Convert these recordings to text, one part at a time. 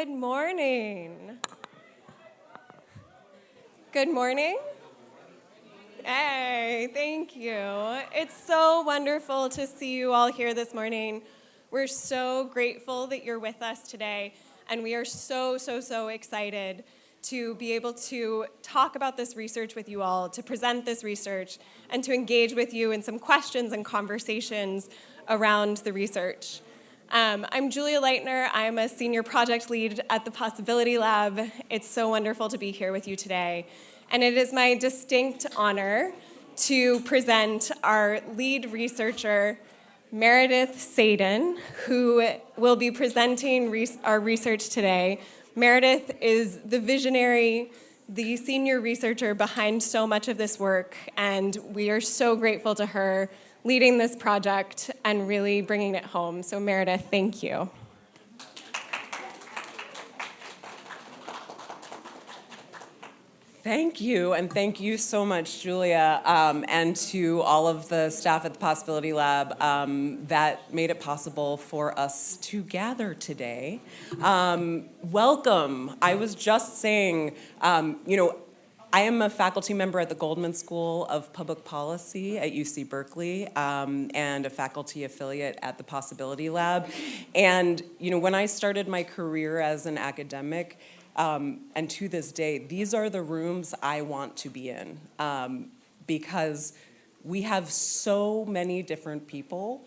Good morning. Good morning. Hey, thank you. It's so wonderful to see you all here this morning. We're so grateful that you're with us today, and we are so excited to be able to talk about this research with you all, to present this research, and to engage with you in some questions and conversations around the research. I'm Julia Leitner. I'm a senior project lead at the Possibility Lab. It's so wonderful to be here with you today. And it is my distinct honor to present our lead researcher, Meredith Sadin, who will be presenting our research today. Meredith is the visionary, the senior researcher behind so much of this work, and we are so grateful to her leading this project and really bringing it home. So Meredith, thank you. Thank you, and thank you so much, Julia, and to all of the staff at the Possibility Lab that made it possible for us to gather today. Welcome. I was just saying, I am a faculty member at the Goldman School of Public Policy at UC Berkeley and a faculty affiliate at the Possibility Lab. And when I started my career as an academic, and to this day, these are the rooms I want to be in because we have so many different people,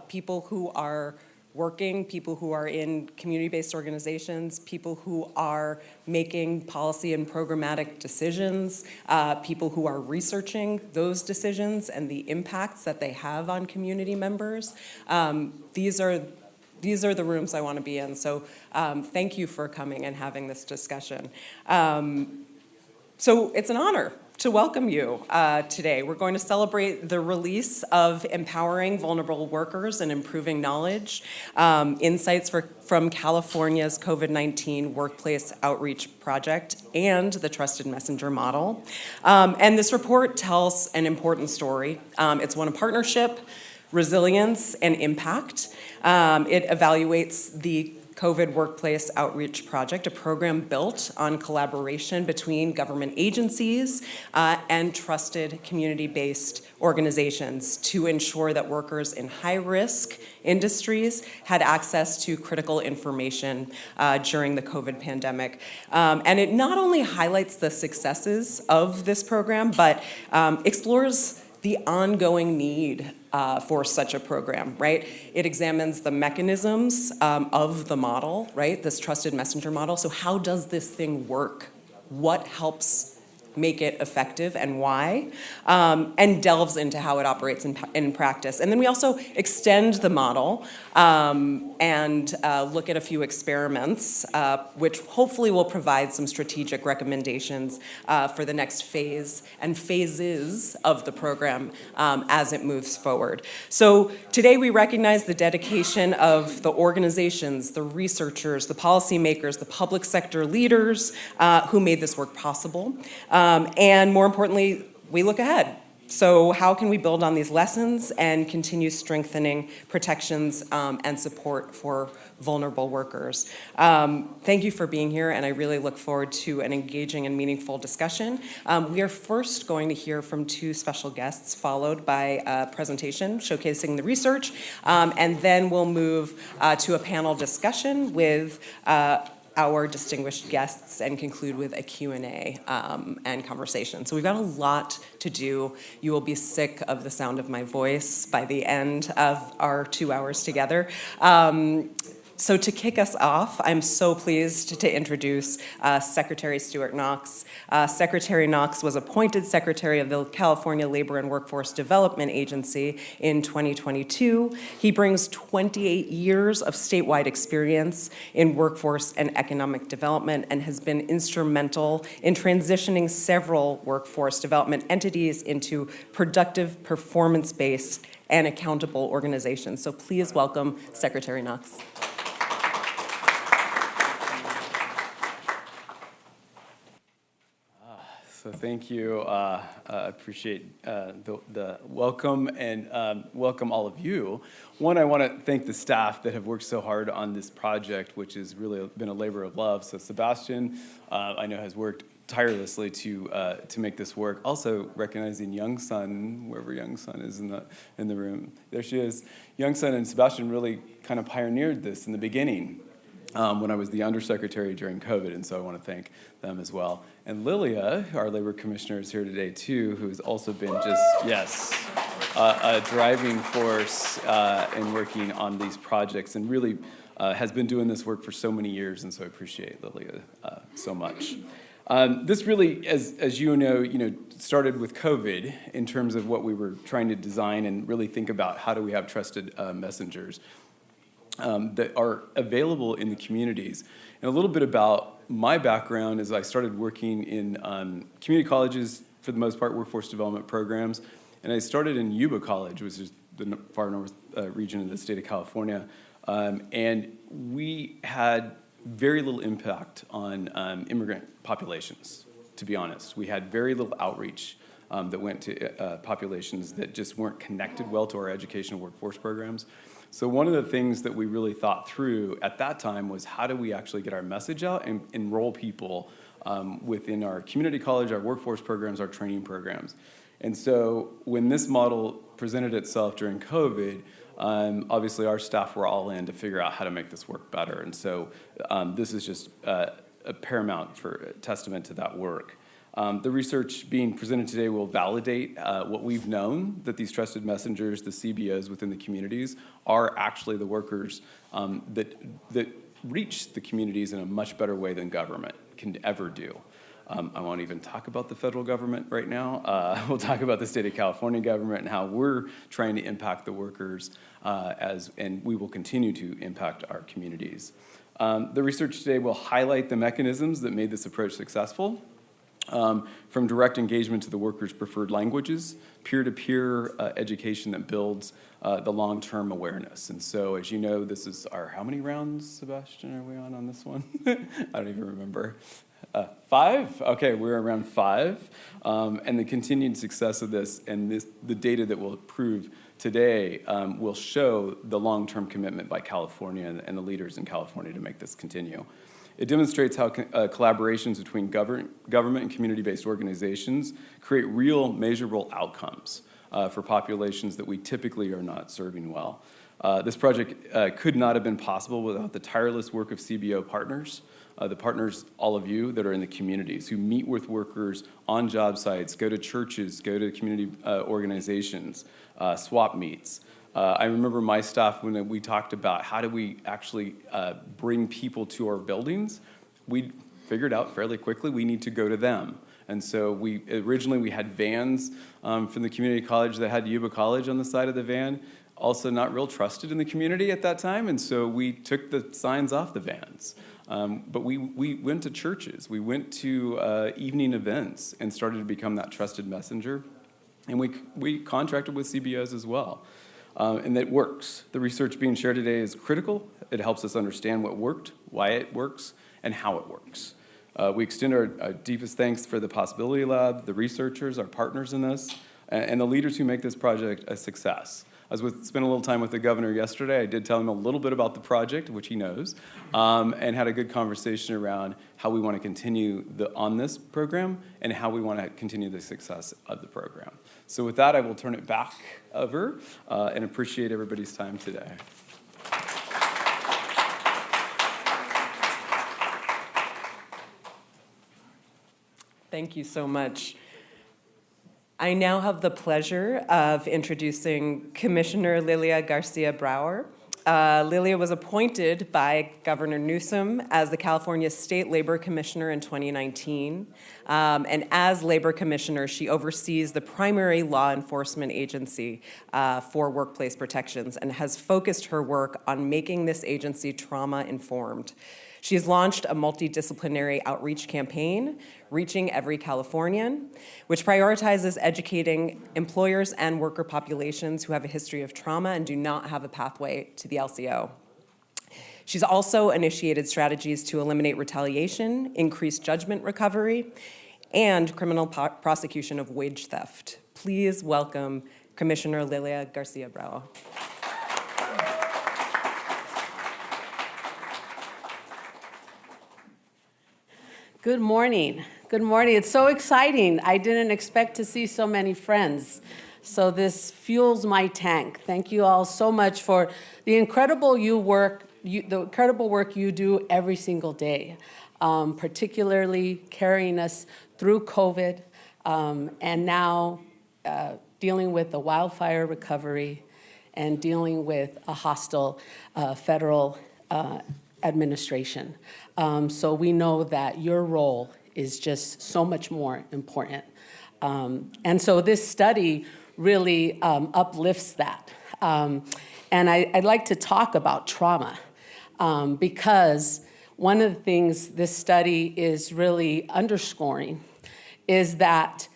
people who are working, people who are in community-based organizations, people who are making policy and programmatic decisions, people who are researching those decisions and the impacts that they have on community members. These are the rooms I want to be in. So thank you for coming and having this discussion. So it's an honor to welcome you today. We're going to celebrate the release of Empowering Vulnerable Workers and Improving Knowledge, insights from California's COVID-19 Workplace Outreach Project and the Trusted Messenger Model. And this report tells an important story. It's one of partnership, resilience, and impact. It evaluates the COVID Workplace Outreach Project, a program built on collaboration between government agencies and trusted community-based organizations to ensure that workers in high-risk industries had access to critical information during the COVID pandemic. And it not only highlights the successes of this program, but explores the ongoing need for such a program, right? It examines the mechanisms of the model, right? This trusted messenger model. So how does this thing work? What helps make it effective and why? And delves into how it operates in practice. And then we also extend the model and look at a few experiments, which hopefully will provide some strategic recommendations for the next phase and phases of the program as it moves forward. So today we recognize the dedication of the organizations, the researchers, the policymakers, the public sector leaders who made this work possible. And more importantly, we look ahead. So how can we build on these lessons and continue strengthening protections and support for vulnerable workers? Thank you for being here, and I really look forward to an engaging and meaningful discussion. We are first going to hear from two special guests, followed by a presentation showcasing the research, and then we'll move to a panel discussion with our distinguished guests and conclude with a Q&A and conversation. So we've got a lot to do. You will be sick of the sound of my voice by the end of our 2 hours together. So to kick us off, I'm so pleased to introduce Secretary Stewart Knox. Secretary Knox was appointed Secretary of the California Labor and Workforce Development Agency in 2022. He brings 28 years of statewide experience in workforce and economic development and has been instrumental in transitioning several workforce development entities into productive, performance-based, and accountable organizations. So please welcome Secretary Knox. So So thank you. I appreciate the welcome and welcome all of you. One, I want to thank the staff that have worked so hard on this project, which has really been a labor of love. So Sebastian, I know, has worked tirelessly to make this work. Also recognizing Young Sun, wherever Young Sun is in the room. There she is. Young Sun and Sebastian really kind of pioneered this in the beginning. When I was the undersecretary during COVID, and so I want to thank them as well. And Lilia, our labor commissioner, is here today too, who's also been a driving force in working on these projects, and really has been doing this work for so many years, and so I appreciate Lilia so much. This really, as you know, started with COVID in terms of what we were trying to design and really think about how do we have trusted messengers that are available in the communities. And a little bit about my background is I started working in community colleges, for the most part, workforce development programs. And I started in Yuba College, which is the far north region of the state of California. And we had very little impact on immigrant populations, to be honest. We had very little outreach that went to populations that just weren't connected well to our educational workforce programs. So one of the things that we really thought through at that time was how do we actually get our message out and enroll people within our community college, our workforce programs, our training programs. And so when this model presented itself during COVID, obviously our staff were all in to figure out how to make this work better. And so this is just a paramount for a testament to that work. The research being presented today will validate what we've known, that these trusted messengers, the CBOs within the communities, are actually the workers that reach the communities in a much better way than government can ever do. I won't even talk about the federal government right now. We'll talk about the state of California government and how we're trying to impact the workers and we will continue to impact our communities. The research today will highlight the mechanisms that made this approach successful. From direct engagement to the workers' preferred languages, peer-to-peer education that builds the long-term awareness. And so, as you know, this is our, how many rounds, Sebastian, are we on this one? I don't even remember. 5? Okay, we're around 5. And the continued success of this and the data that we'll prove today will show the long-term commitment by California and the leaders in California to make this continue. It demonstrates how collaborations between government and community-based organizations create real measurable outcomes for populations that we typically are not serving well. This project could not have been possible without the tireless work of CBO partners, the partners, all of you, that are in the communities, who meet with workers on job sites, go to churches, go to community organizations, CWOP meets. I remember my staff when we talked about how do we actually bring people to our buildings. We figured out fairly quickly we need to go to them. And so originally we had vans from the community college that had Yuba College on the side of the van, also not real trusted in the community at that time. And so we took the signs off the vans. But we went to churches, we went to evening events and started to become that trusted messenger. And we contracted with CBOs as well. And that works. The research being shared today is critical. It helps us understand what worked, why it works, and how it works. We extend our deepest thanks for the Possibility Lab, the researchers, our partners in this, and the leaders who make this project a success. I spent a little time with the governor yesterday. I did tell him a little bit about the project, which he knows, and had a good conversation around how we want to continue on this program and how we want to continue the success of the program. So with that, I will turn it back over and appreciate everybody's time today. Thank you so much. I now have the pleasure of introducing Commissioner Lilia Garcia-Brauer. Lilia was appointed by Governor Newsom as the California State Labor Commissioner in 2019. And as Labor Commissioner, she oversees the primary law enforcement agency for workplace protections and has focused her work on making this agency trauma-informed. She has launched a multidisciplinary outreach campaign, Reaching Every Californian, which prioritizes educating employers and worker populations who have a history of trauma and do not have a pathway to the LCO. She's also initiated strategies to eliminate retaliation, increase judgment recovery, and criminal prosecution of wage theft. Please welcome Commissioner Lilia Garcia-Bravo. Good morning. Good morning. It's so exciting. I didn't expect to see so many friends. So this fuels my tank. Thank you all so much for the incredible work you do every single day, particularly carrying us through COVID and now dealing with the wildfire recovery and dealing with a hostile federal administration. So we know that your role is just so much more important. And so this study really uplifts that. And I'd like to talk about trauma because one of the things this study is really underscoring is that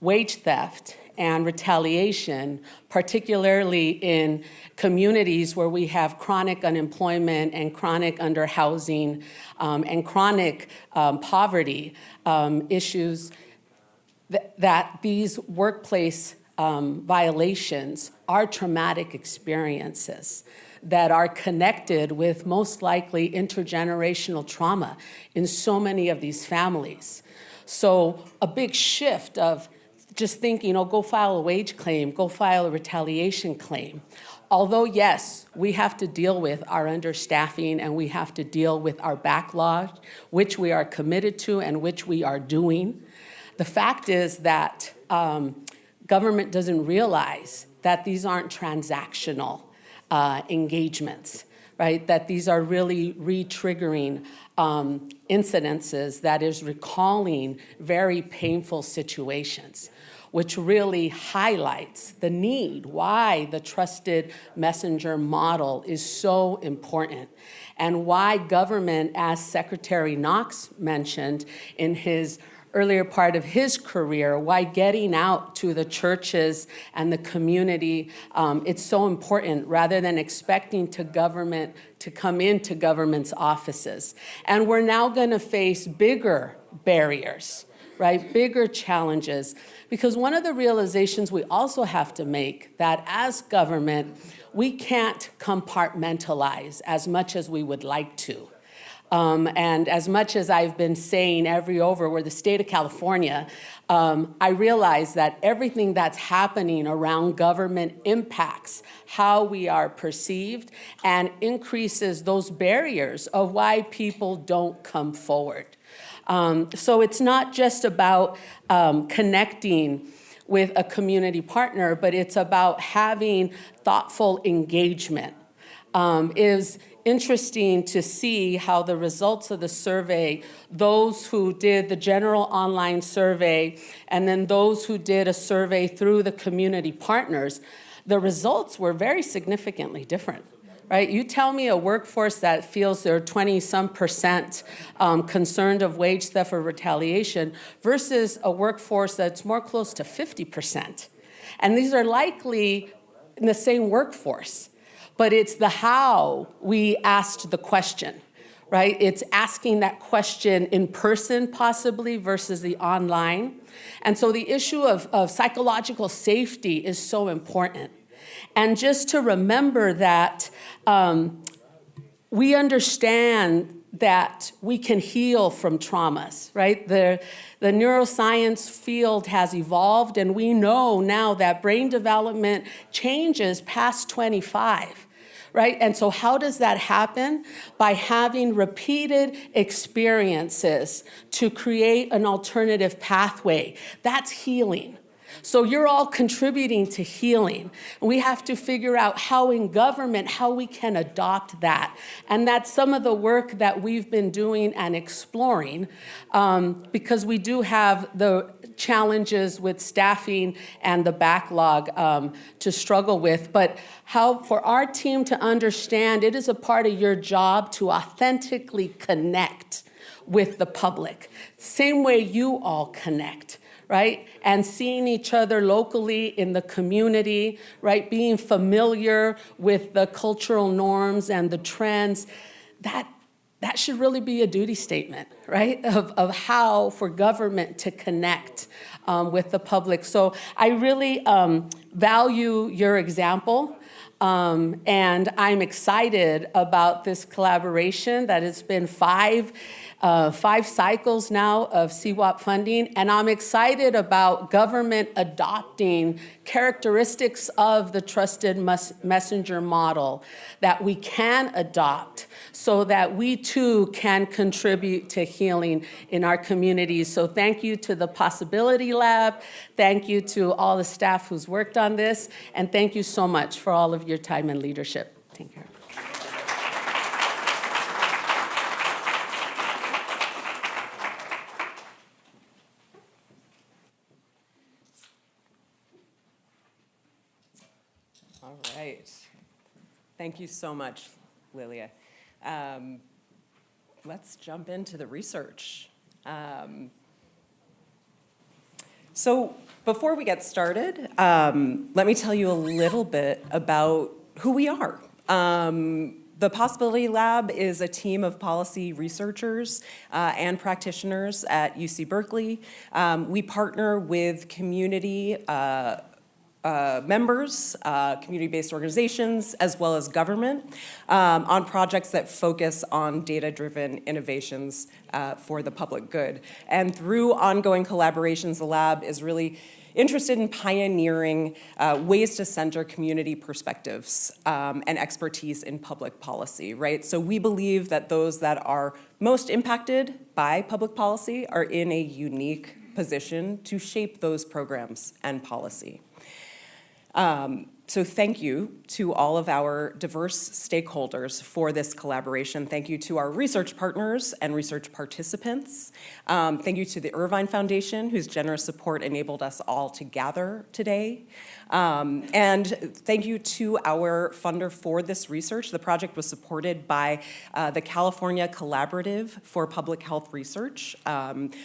wage theft and retaliation, particularly in communities where we have chronic unemployment and chronic underhousing and chronic poverty issues, that these workplace violations are traumatic experiences that are connected with most likely intergenerational trauma in so many of these families. So a big shift of just thinking, oh, go file a wage claim, go file a retaliation claim. Although, yes, we have to deal with our understaffing and we have to deal with our backlog, which we are committed to and which we are doing. The fact is that government doesn't realize that these aren't transactional engagements, right? That these are really re-triggering incidences that is recalling very painful situations, which really highlights the need, why the trusted messenger model is so important, and why government, as Secretary Knox mentioned in his earlier part of his career, why getting out to the churches and the community, it's so important rather than expecting government to come into government's offices. And we're now gonna face bigger barriers, right? Bigger challenges. Because one of the realizations we also have to make that as government, we can't compartmentalize as much as we would like to. And as much as I've been saying we're the state of California, I realize that everything that's happening around government impacts how we are perceived and increases those barriers of why people don't come forward. So it's not just about connecting with a community partner, but it's about having thoughtful engagement. Is interesting to see how the results of the survey, those who did the general online survey, and then those who did a survey through the community partners, the results were very significantly different, right? You tell me a workforce that feels they're 20-some% concerned of wage theft or retaliation versus a workforce that's more close to 50%. And these are likely in the same workforce. But it's the how we asked the question, right? It's asking that question in person possibly versus the online. And so the issue of psychological safety is so important. And just to remember that we understand that we can heal from traumas, right? The neuroscience field has evolved, and we know now that brain development changes past 25, right? And so how does that happen? By having repeated experiences to create an alternative pathway. That's healing. So you're all contributing to healing. We have to figure out how in government, how we can adopt that. And that's some of the work that we've been doing and exploring because we do have the challenges with staffing and the backlog to struggle with. But how for our team to understand, it is a part of your job to authentically connect with the public, same way you all connect. Right? And seeing each other locally in the community, right? Being familiar with the cultural norms and the trends, that that should really be a duty statement, right? Of how for government to connect with the public. So I really value your example. And I'm excited about this collaboration that has been five cycles now of CWOP funding, and I'm excited about government adopting characteristics of the trusted messenger model that we can adopt so that we too can contribute to healing in our communities. So thank you to the Possibility Lab, thank you to all the staff who's worked on this, and thank you so much for all of your time and leadership. Take care. All right. Thank you so much, Lilia. Let's jump into the research. So before we get started, let me tell you a little bit about who we are. The Possibility Lab is a team of policy researchers and practitioners at UC Berkeley. We partner with community members, community-based organizations, as well as government on projects that focus on data-driven innovations for the public good. And through ongoing collaborations, the lab is really interested in pioneering ways to center community perspectives and expertise in public policy, right? So we believe that those that are most impacted by public policy are in a unique position to shape those programs and policy. So thank you to all of our diverse stakeholders for this collaboration. Thank you to our research partners and research participants. Thank you to the Irvine Foundation, whose generous support enabled us all to gather today. And thank you to our funder for this research. The project was supported by the California Collaborative for Public Health Research,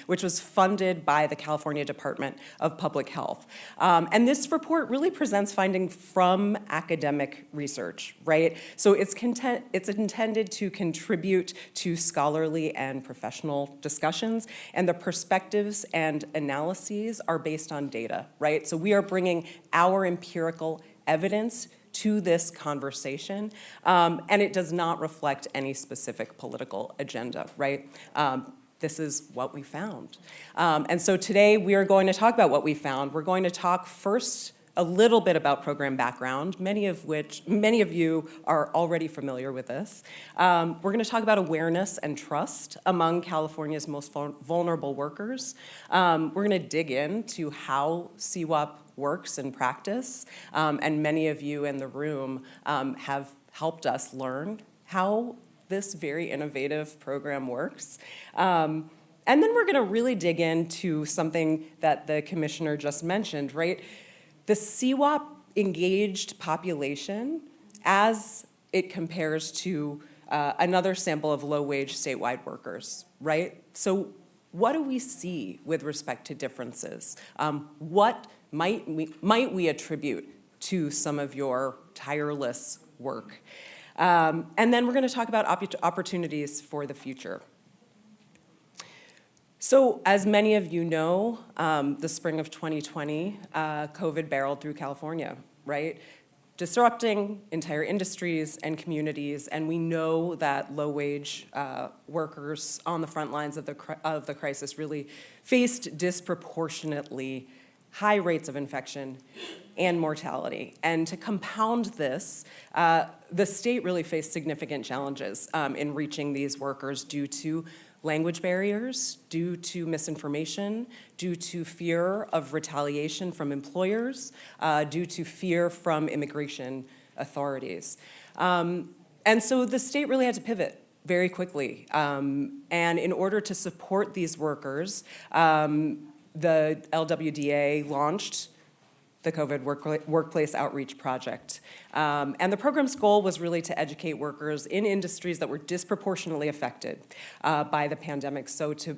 which was funded by the California Department of Public Health. And this report really presents findings from academic research, right? So it's intended to contribute to scholarly and professional discussions, and the perspectives and analyses are based on data, right? So we are bringing our empirical evidence to this conversation, and it does not reflect any specific political agenda, right? This is what we found. And so today we are going to talk about what we found. We're going to talk first a little bit about program background, many of you are already familiar with this. We're going to talk about awareness and trust among California's most vulnerable workers. We're going to dig into how CWOP works in practice, and many of you in the room have helped us learn how this very innovative program works. And then we're going to really dig into something that the commissioner just mentioned, right? The CWOP engaged population as it compares to another sample of low-wage statewide workers, right? So what do we see with respect to differences? What might we attribute to some of your tireless work? And then we're going to talk about opportunities for the future. So as many of you know, the spring of 2020, COVID barreled through California, right? Disrupting entire industries and communities, and we know that low-wage workers on the front lines of the crisis really faced disproportionately high rates of infection and mortality. And to compound this, the state really faced significant challenges in reaching these workers due to language barriers, due to misinformation, due to fear of retaliation from employers, due to fear from immigration authorities. And so the state really had to pivot very quickly. And in order to support these workers, the LWDA launched the COVID Workplace Outreach Project. And the program's goal was really to educate workers in industries that were disproportionately affected by the pandemic. So to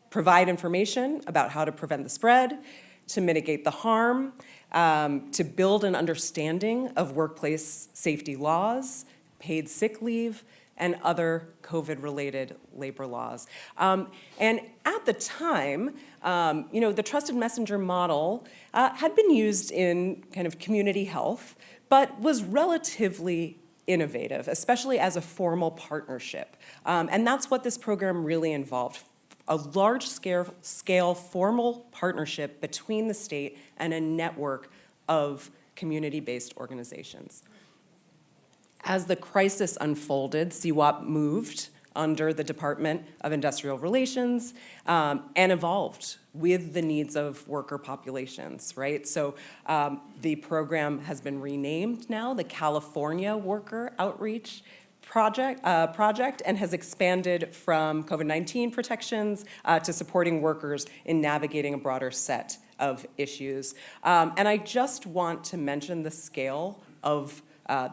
provide information about how to prevent the spread, to mitigate the harm, to build an understanding of workplace safety laws, paid sick leave, and other COVID-related labor laws. And at the time, the trusted messenger model had been used in kind of community health, but was relatively innovative, especially as a formal partnership. And that's what this program really involved, a large-scale formal partnership between the state and a network of community-based organizations. As the crisis unfolded, CWOP moved under the Department of Industrial Relations and evolved with the needs of worker populations, right? So the program has been renamed now the California Worker Outreach Project and has expanded from COVID-19 protections to supporting workers in navigating a broader set of issues. And I just want to mention the scale of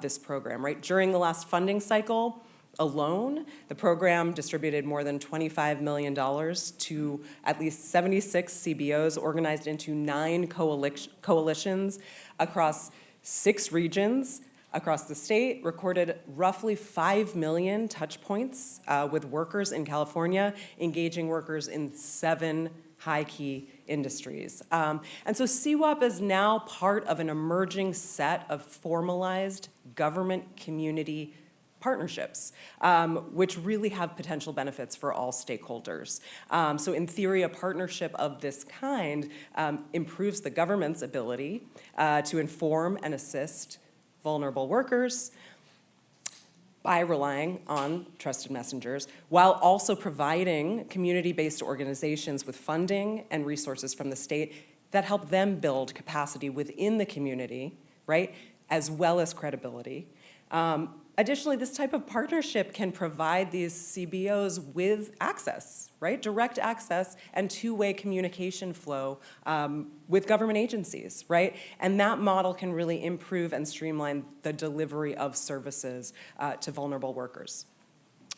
this program, right? During the last funding cycle alone, the program distributed more than $25 million to at least 76 CBOs organized into 9 coalitions across 6 regions across the state, recorded roughly 5 million touch points with workers in California, engaging workers in 7 high-key industries. And so CWOP is now part of an emerging set of formalized government community partnerships, which really have potential benefits for all stakeholders. So in theory, a partnership of this kind improves the government's ability to inform and assist vulnerable workers by relying on trusted messengers, while also providing community-based organizations with funding and resources from the state that help them build capacity within the community, right, as well as credibility. Additionally, this type of partnership can provide these CBOs with access, right? Direct access and two-way communication flow with government agencies, right? And that model can really improve and streamline the delivery of services to vulnerable workers.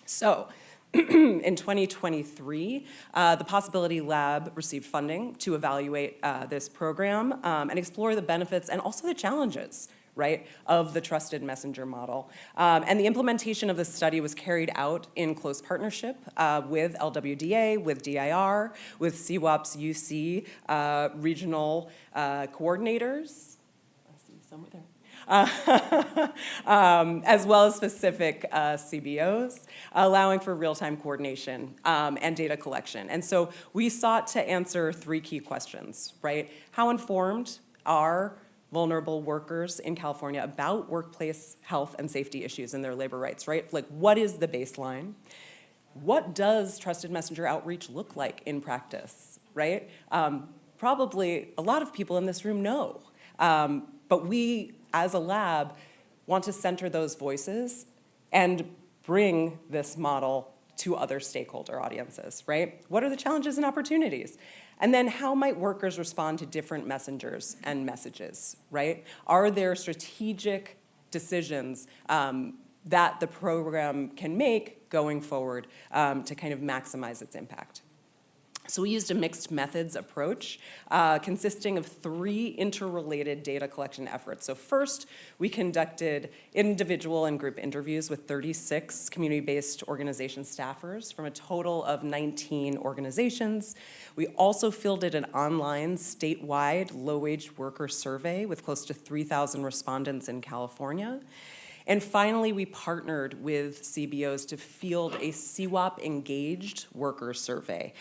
So, in 2023, the Possibility Lab received funding to evaluate this program and explore the benefits and also the challenges, right, of the trusted messenger model. And the implementation of this study was carried out in close partnership with LWDA, with DIR, with CWOP's UC regional coordinators. I see somewhere there. As well as specific CBOs, allowing for real-time coordination and data collection. And so we sought to answer 3 key questions, right? How informed are vulnerable workers in California about workplace health and safety issues and their labor rights, right? Like, what is the baseline? What does trusted messenger outreach look like in practice, right? Probably a lot of people in this room know, but we, as a lab, want to center those voices and bring this model to other stakeholder audiences, right? What are the challenges and opportunities? And then how might workers respond to different messengers and messages, right? Are there strategic decisions that the program can make going forward to kind of maximize its impact? So we used a mixed methods approach consisting of 3 interrelated data collection efforts. So first, we conducted individual and group interviews with 36 community-based organization staffers from a total of 19 organizations. We also fielded an online statewide low-wage worker survey with close to 3,000 respondents in California. And finally, we partnered with CBOs to field a CWOP engaged worker survey,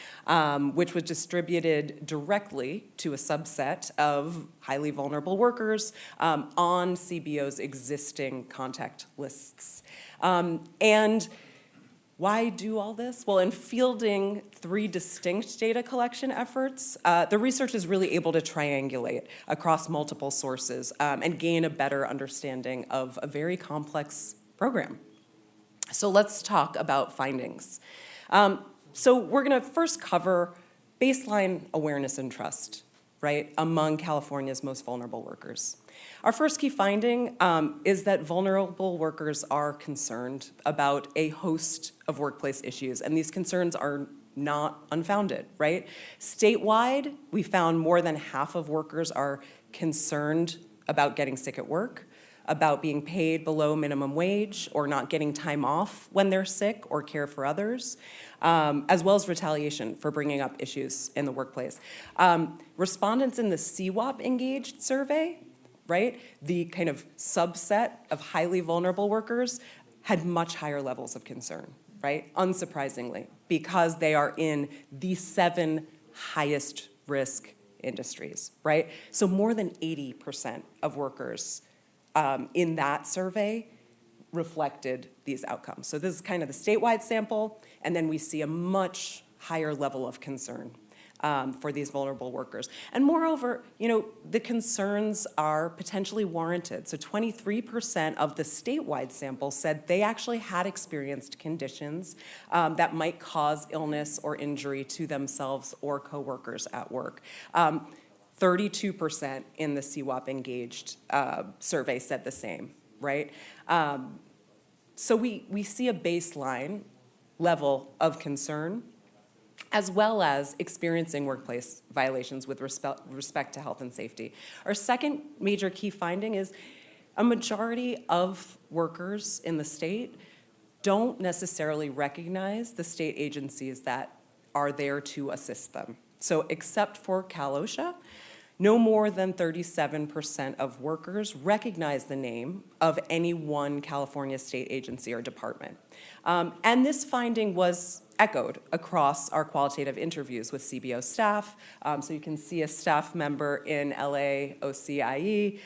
which was distributed directly to a subset of highly vulnerable workers on CBOs' existing contact lists. And why do all this? Well, in fielding 3 distinct data collection efforts, the research is really able to triangulate across multiple sources and gain a better understanding of a very complex program. So let's talk about findings. So we're gonna first cover baseline awareness and trust, right, among California's most vulnerable workers. Our first key finding is that vulnerable workers are concerned about a host of workplace issues, and these concerns are not unfounded, right? Statewide, we found more than half of workers are concerned about getting sick at work. about being paid below minimum wage or not getting time off when they're sick or care for others, as well as retaliation for bringing up issues in the workplace. Respondents in the CWOP engaged survey, right, the kind of subset of highly vulnerable workers, had much higher levels of concern, right? Unsurprisingly, because they are in the 7 highest risk industries, right? So more than 80% of workers in that survey reflected these outcomes. So this is kind of the statewide sample, and then we see a much higher level of concern for these vulnerable workers. And moreover, the concerns are potentially warranted. So 23% of the statewide sample said they actually had experienced conditions that might cause illness or injury to themselves or coworkers at work. 32% in the CWOP engaged survey said the same, right? So we see a baseline level of concern, as well as experiencing workplace violations with respect to health and safety. Our second major key finding is a majority of workers in the state don't necessarily recognize the state agencies that are there to assist them. So except for Cal OSHA, no more than 37% of workers recognize the name of any one California state agency or department. And this finding was echoed across our qualitative interviews with CBO staff. So you can see a staff member in LA OCIE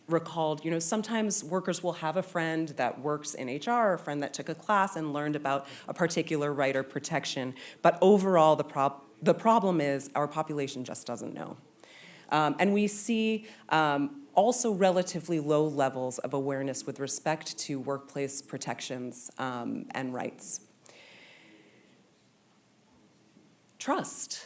recalled, sometimes workers will have a friend that works in HR, or a friend that took a class and learned about a particular right or protection. But overall, the problem is our population just doesn't know. And we see also relatively low levels of awareness with respect to workplace protections and rights. Trust.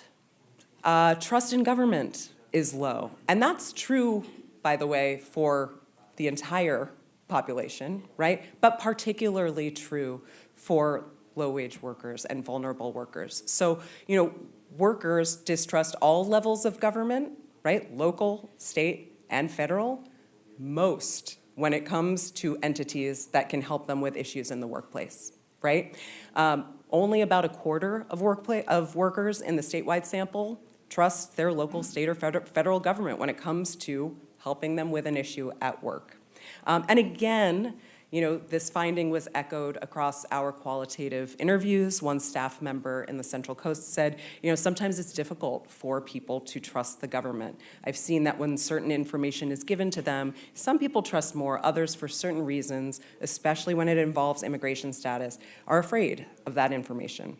Trust in government is low. And that's true, by the way, for the entire population, right? But particularly true for low-wage workers and vulnerable workers. So, workers distrust all levels of government, right? Local, state, and federal, most when it comes to entities that can help them with issues in the workplace, right? Only about a quarter of workers in the statewide sample trust their local, state, or federal government when it comes to helping them with an issue at work. And again, this finding was echoed across our qualitative interviews. One staff member in the Central Coast said, sometimes it's difficult for people to trust the government. I've seen that when certain information is given to them, some people trust more, others for certain reasons, especially when it involves immigration status, are afraid of that information.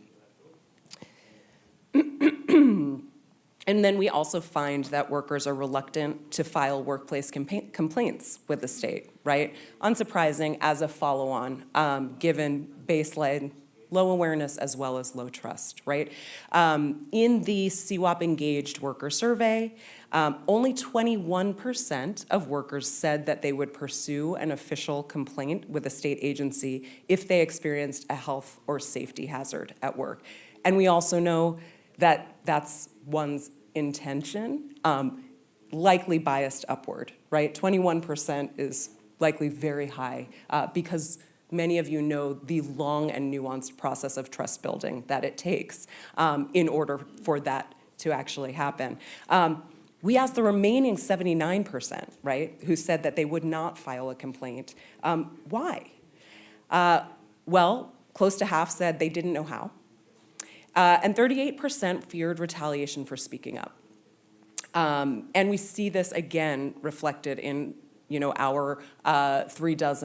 And then we also find that workers are reluctant to file workplace complaints with the state, right? Unsurprising as a follow-on, given baseline low awareness as well as low trust, right? In the CWOP engaged worker survey, only 21% of workers said that they would pursue an official complaint with a state agency if they experienced a health or safety hazard at work. And we also know that that's one's intention, likely biased upward, right? 21% is likely very high because many of you know the long and nuanced process of trust building that it takes in order for that to actually happen. We asked the remaining 79%, right, who said that they would not file a complaint. Why? Well, close to half said they didn't know how. And 38% feared retaliation for speaking up. And we see this again reflected in our 36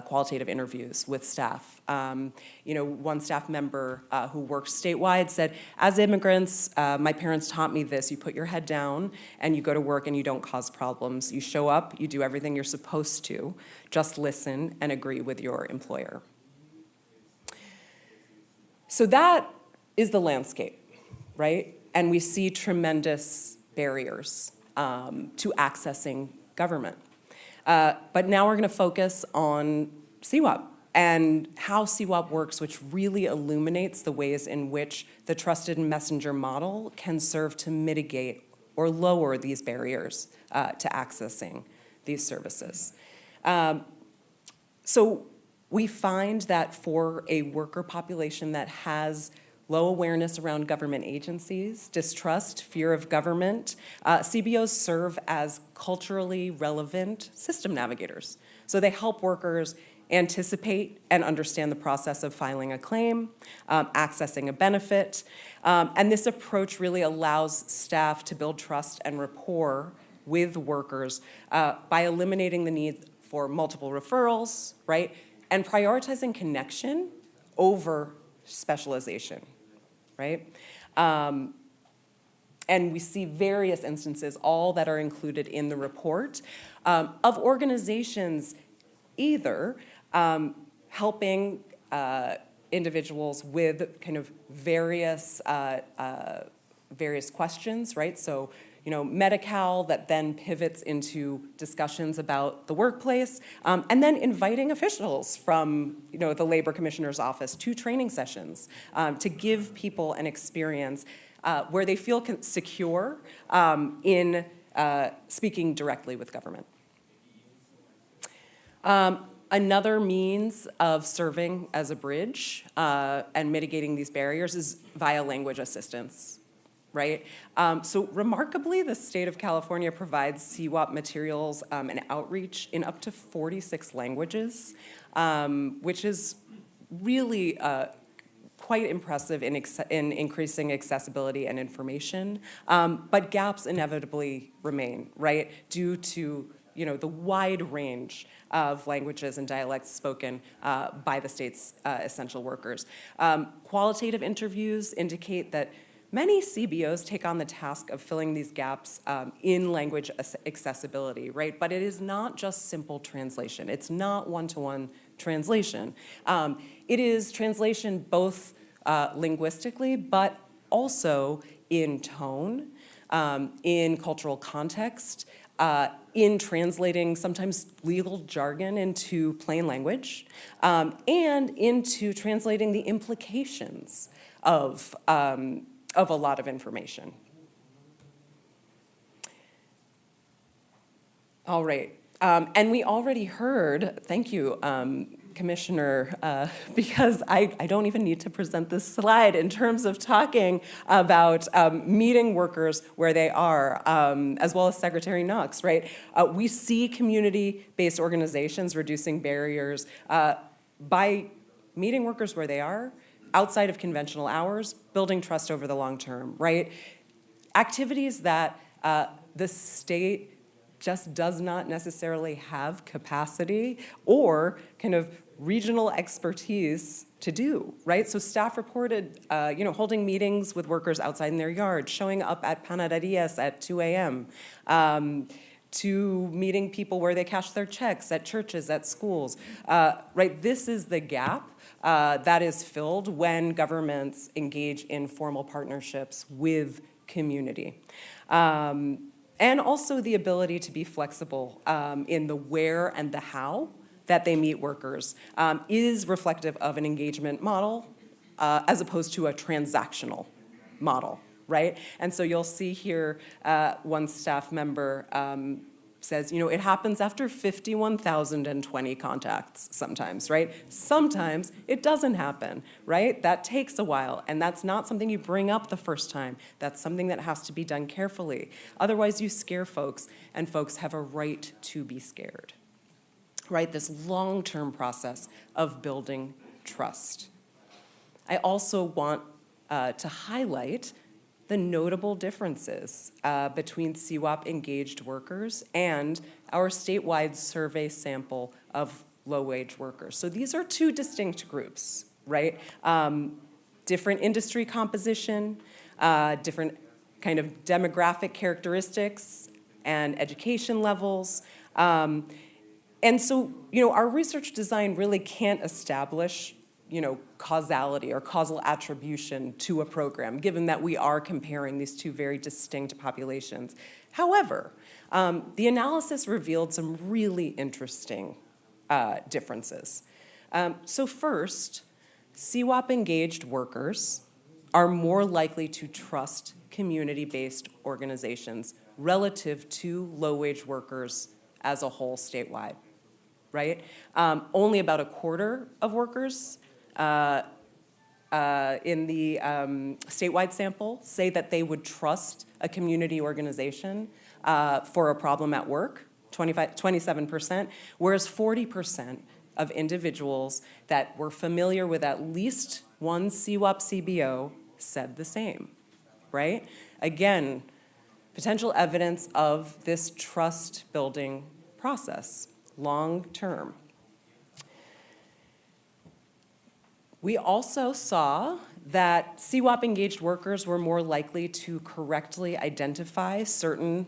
qualitative interviews with staff. One staff member who works statewide said, as immigrants, my parents taught me this: you put your head down and you go to work and you don't cause problems. You show up, you do everything you're supposed to, just listen and agree with your employer. So that is the landscape, right? And we see tremendous barriers to accessing government. But now we're going to focus on CWOP and how CWOP works, which really illuminates the ways in which the trusted messenger model can serve to mitigate or lower these barriers to accessing these services. So we find that for a worker population that has low awareness around government agencies, distrust, fear of government, CBOs serve as culturally relevant system navigators. So they help workers anticipate and understand the process of filing a claim, accessing a benefit, and this approach really allows staff to build trust and rapport with workers by eliminating the need for multiple referrals, right? And prioritizing connection over specialization, right? And we see various instances, all that are included in the report, of organizations either helping individuals with kind of various questions, right? So, Medi-Cal that then pivots into discussions about the workplace, and then inviting officials from, the Labor Commissioner's office to training sessions to give people an experience where they feel secure in speaking directly with government. Another means of serving as a bridge and mitigating these barriers is via language assistance, right? So remarkably, the state of California provides CWOP materials and outreach in up to 46 languages, which is really quite impressive in increasing accessibility and information. But gaps inevitably remain, right? Due to the wide range of languages and dialects spoken by the state's essential workers. Qualitative interviews indicate that many CBOs take on the task of filling these gaps in language accessibility, right? But it is not just simple translation. It's not one-to-one translation. It is translation both linguistically, but also in tone, in cultural context, in translating sometimes legal jargon into plain language, and into translating the implications of a lot of information. All right, and we already heard, thank you, Commissioner, because I don't even need to present this slide in terms of talking about meeting workers where they are, as well as Secretary Knox, right? We see community-based organizations reducing barriers by meeting workers where they are, outside of conventional hours, building trust over the long term, right? Activities that the state just does not necessarily have capacity or kind of regional expertise to do, right? So staff reported, holding meetings with workers outside in their yard, showing up at panaderias at 2 a.m., to meeting people where they cash their checks, at churches, at schools, right? This is the gap that is filled when governments engage in formal partnerships with community. And also the ability to be flexible in the where and the how that they meet workers is reflective of an engagement model as opposed to a transactional model, right? And so you'll see here one staff member says, it happens after 51,020 contacts sometimes, right? Sometimes it doesn't happen, right? That takes a while, and that's not something you bring up the first time. That's something that has to be done carefully. Otherwise, you scare folks, and folks have a right to be scared, right? This long-term process of building trust. I also want to highlight the notable differences between CWOP engaged workers and our statewide survey sample of low-wage workers. So these are two distinct groups, right? Different industry composition, different kind of demographic characteristics and education levels. And so, our research design really can't establish causality or causal attribution to a program, given that we are comparing these two very distinct populations. However, the analysis revealed some really interesting differences. So first, CWOP engaged workers are more likely to trust community-based organizations relative to low-wage workers as a whole statewide, right? Only about a quarter of workers in the statewide sample say that they would trust a community organization for a problem at work, 27%, whereas 40% of individuals that were familiar with at least one CWOP CBO said the same, right? Again, potential evidence of this trust-building process, long-term. We also saw that CWOP engaged workers were more likely to correctly identify certain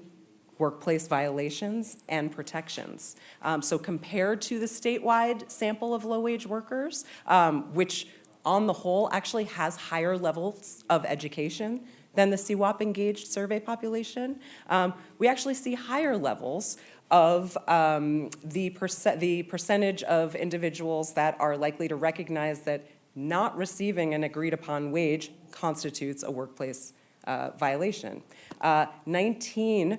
workplace violations and protections. So compared to the statewide sample of low-wage workers, which on the whole actually has higher levels of education than the CWOP engaged survey population, we actually see higher levels of the percentage of individuals that are likely to recognize that not receiving an agreed upon wage constitutes a workplace violation. 19,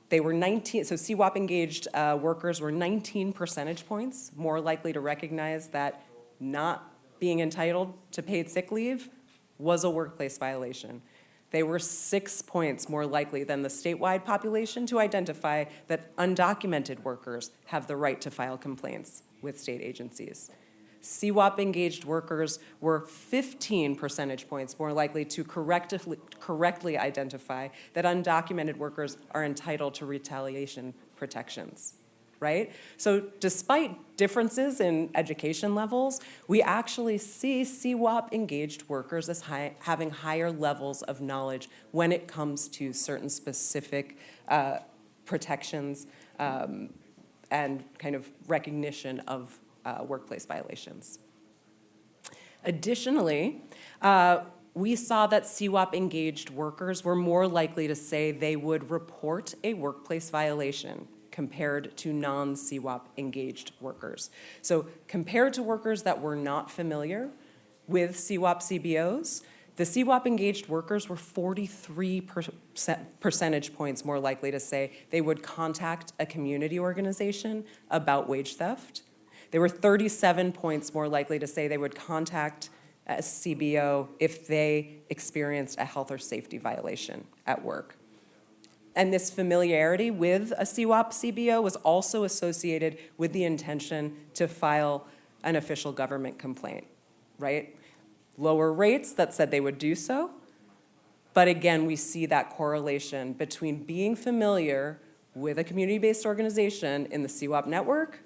so CWOP engaged workers were 19 percentage points more likely to recognize that not being entitled to paid sick leave was a workplace violation. They were 6 points more likely than the statewide population to identify that undocumented workers have the right to file complaints with state agencies. CWOP engaged workers were 15 percentage points more likely to correctly identify that undocumented workers are entitled to retaliation protections, right? So despite differences in education levels, we actually see CWOP engaged workers as having higher levels of knowledge when it comes to certain specific protections and kind of recognition of workplace violations. Additionally, we saw that CWOP engaged workers were more likely to say they would report a workplace violation compared to non-CWOP engaged workers. So compared to workers that were not familiar with CWOP CBOs, the CWOP engaged workers were 43 percentage points more likely to say they would contact a community organization about wage theft. They were 37 points more likely to say they would contact a CBO if they experienced a health or safety violation at work. And this familiarity with a CWOP CBO was also associated with the intention to file an official government complaint, right? Lower rates that said they would do so. But again, we see that correlation between being familiar with a community-based organization in the CWOP network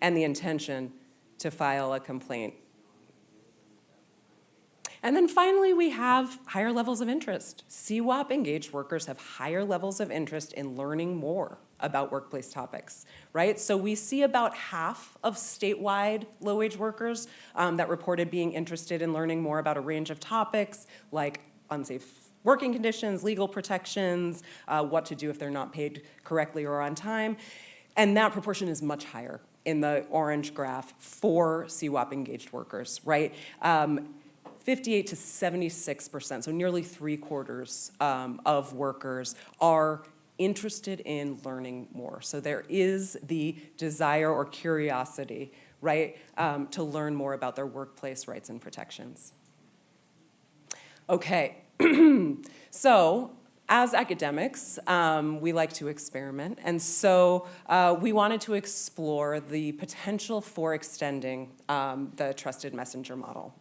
and the intention to file a complaint. And then finally, we have higher levels of interest. CWOP engaged workers have higher levels of interest in learning more about workplace topics, right? So we see about half of statewide low-wage workers that reported being interested in learning more about a range of topics like unsafe working conditions, legal protections, what to do if they're not paid correctly or on time. And that proportion is much higher in the orange graph for CWOP engaged workers, right? 58 to 76%, so nearly 3/4 of workers are interested in learning more. So there is the desire or curiosity, right, to learn more about their workplace rights and protections. Okay, so as academics, we like to experiment, and so we wanted to explore the potential for extending the trusted messenger model.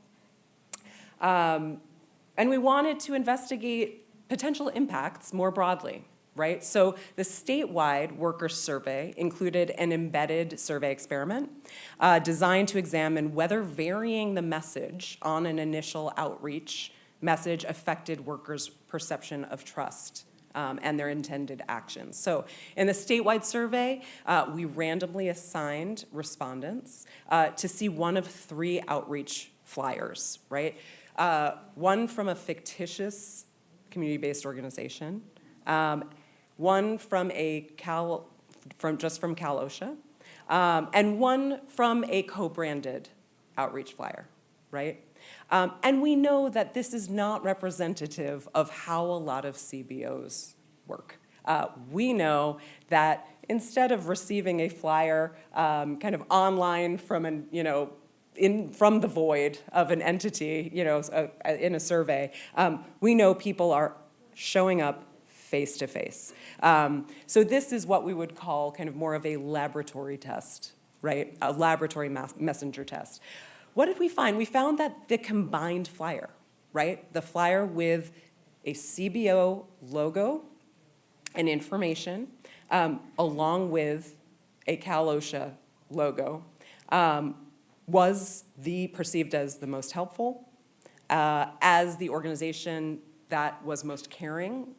And we wanted to investigate potential impacts more broadly, right? So the statewide worker survey included an embedded survey experiment designed to examine whether varying the message on an initial outreach message affected workers' perception of trust and their intended actions. So in the statewide survey, we randomly assigned respondents to see one of 3 outreach flyers, right? One from a fictitious community-based organization, one from just from Cal OSHA, and one from a co-branded outreach flyer, right? And we know that this is not representative of how a lot of CBOs work. We know that instead of receiving a flyer kind of online from from the void of an entity, in a survey, we know people are showing up face to face. So this is what we would call kind of more of a laboratory test, right? A laboratory messenger test. What did we find? We found that the combined flyer, right? The flyer with a CBO logo and information, along with a Cal OSHA logo, was perceived as the most helpful, as the organization that was most caring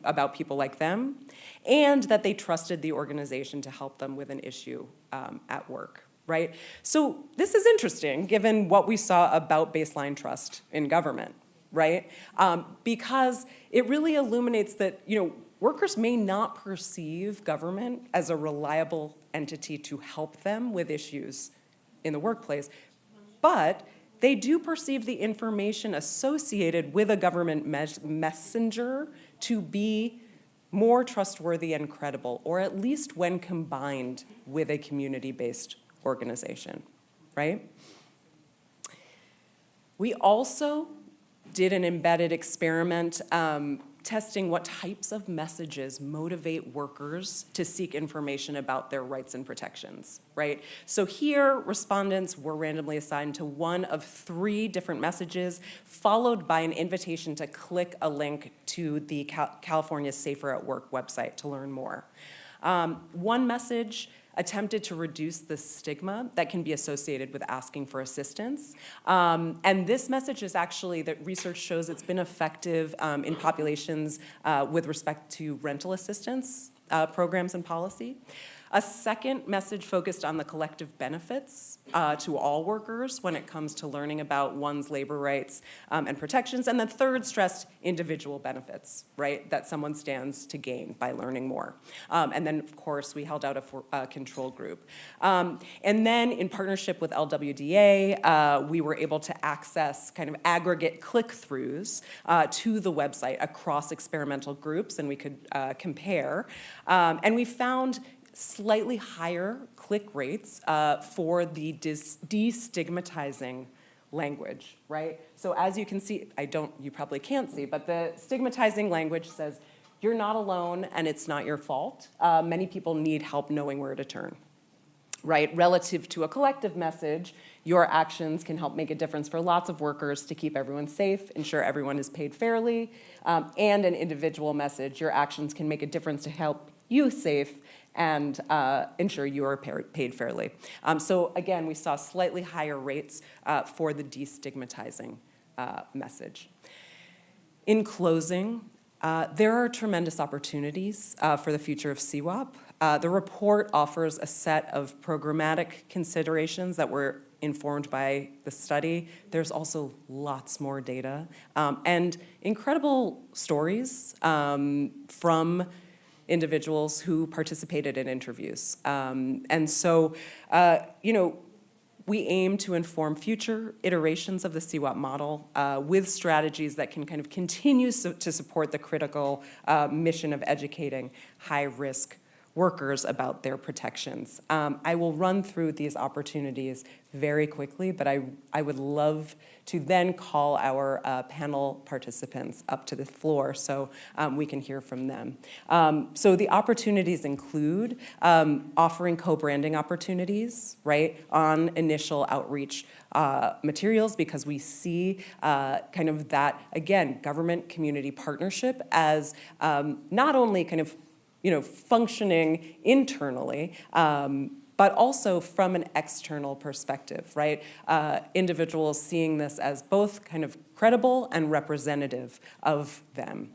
about people like them, and that they trusted the organization to help them with an issue at work, right? So this is interesting, given what we saw about baseline trust in government, right? Because it really illuminates that, workers may not perceive government as a reliable entity to help them with issues in the workplace, but they do perceive the information associated with a government messenger to be more trustworthy and credible, or at least when combined with a community-based organization, right? We also did an embedded experiment testing what types of messages motivate workers to seek information about their rights and protections, right? So here, respondents were randomly assigned to one of 3 different messages, followed by an invitation to click a link to the California Safer at Work website to learn more. One message attempted to reduce the stigma that can be associated with asking for assistance. And this message is actually, that research shows it's been effective in populations with respect to rental assistance programs and policy. A second message focused on the collective benefits to all workers when it comes to learning about one's labor rights and protections. And the third stressed individual benefits, right, that someone stands to gain by learning more. And then, of course, we held out a control group. And then, in partnership with LWDA, we were able to access kind of aggregate click-throughs to the website across experimental groups, and we could compare. And we found slightly higher click rates for the destigmatizing language, right? So as you can see, you probably can't see, but the stigmatizing language says, you're not alone and it's not your fault. Many people need help knowing where to turn, right? Relative to a collective message, your actions can help make a difference for lots of workers to keep everyone safe, ensure everyone is paid fairly, and an individual message, your actions can make a difference to help you safe and ensure you are paid fairly. So again, we saw slightly higher rates for the destigmatizing message. In closing, there are tremendous opportunities for the future of CWOP. The report offers a set of programmatic considerations that were informed by the study. There's also lots more data and incredible stories from individuals who participated in interviews. And so, we aim to inform future iterations of the CWOP model with strategies that can kind of continue to support the critical mission of educating high-risk workers about their protections. I will run through these opportunities very quickly, but I would love to then call our panel participants up to the floor so we can hear from them. So the opportunities include offering co-branding opportunities, right, on initial outreach materials, because we see kind of that, again, government-community partnership as not only kind of functioning internally, but also from an external perspective, right? Individuals seeing this as both kind of credible and representative of them.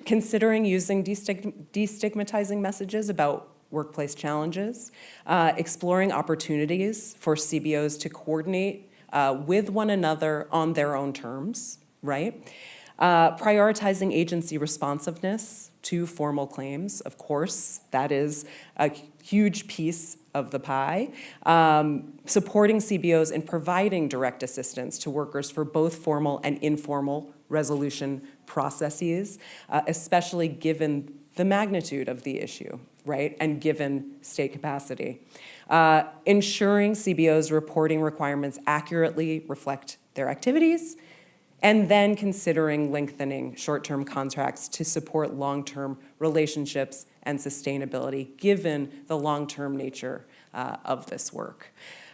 Considering using destigmatizing messages about workplace challenges, exploring opportunities for CBOs to coordinate with one another on their own terms, right? Prioritizing agency responsiveness to formal claims, of course, that is a huge piece of the pie. Supporting CBOs in providing direct assistance to workers for both formal and informal resolution processes, especially given the magnitude of the issue, right, and given state capacity. Ensuring CBOs' reporting requirements accurately reflect their activities, and then considering lengthening short-term contracts to support long-term relationships and sustainability, given the long-term nature of this work.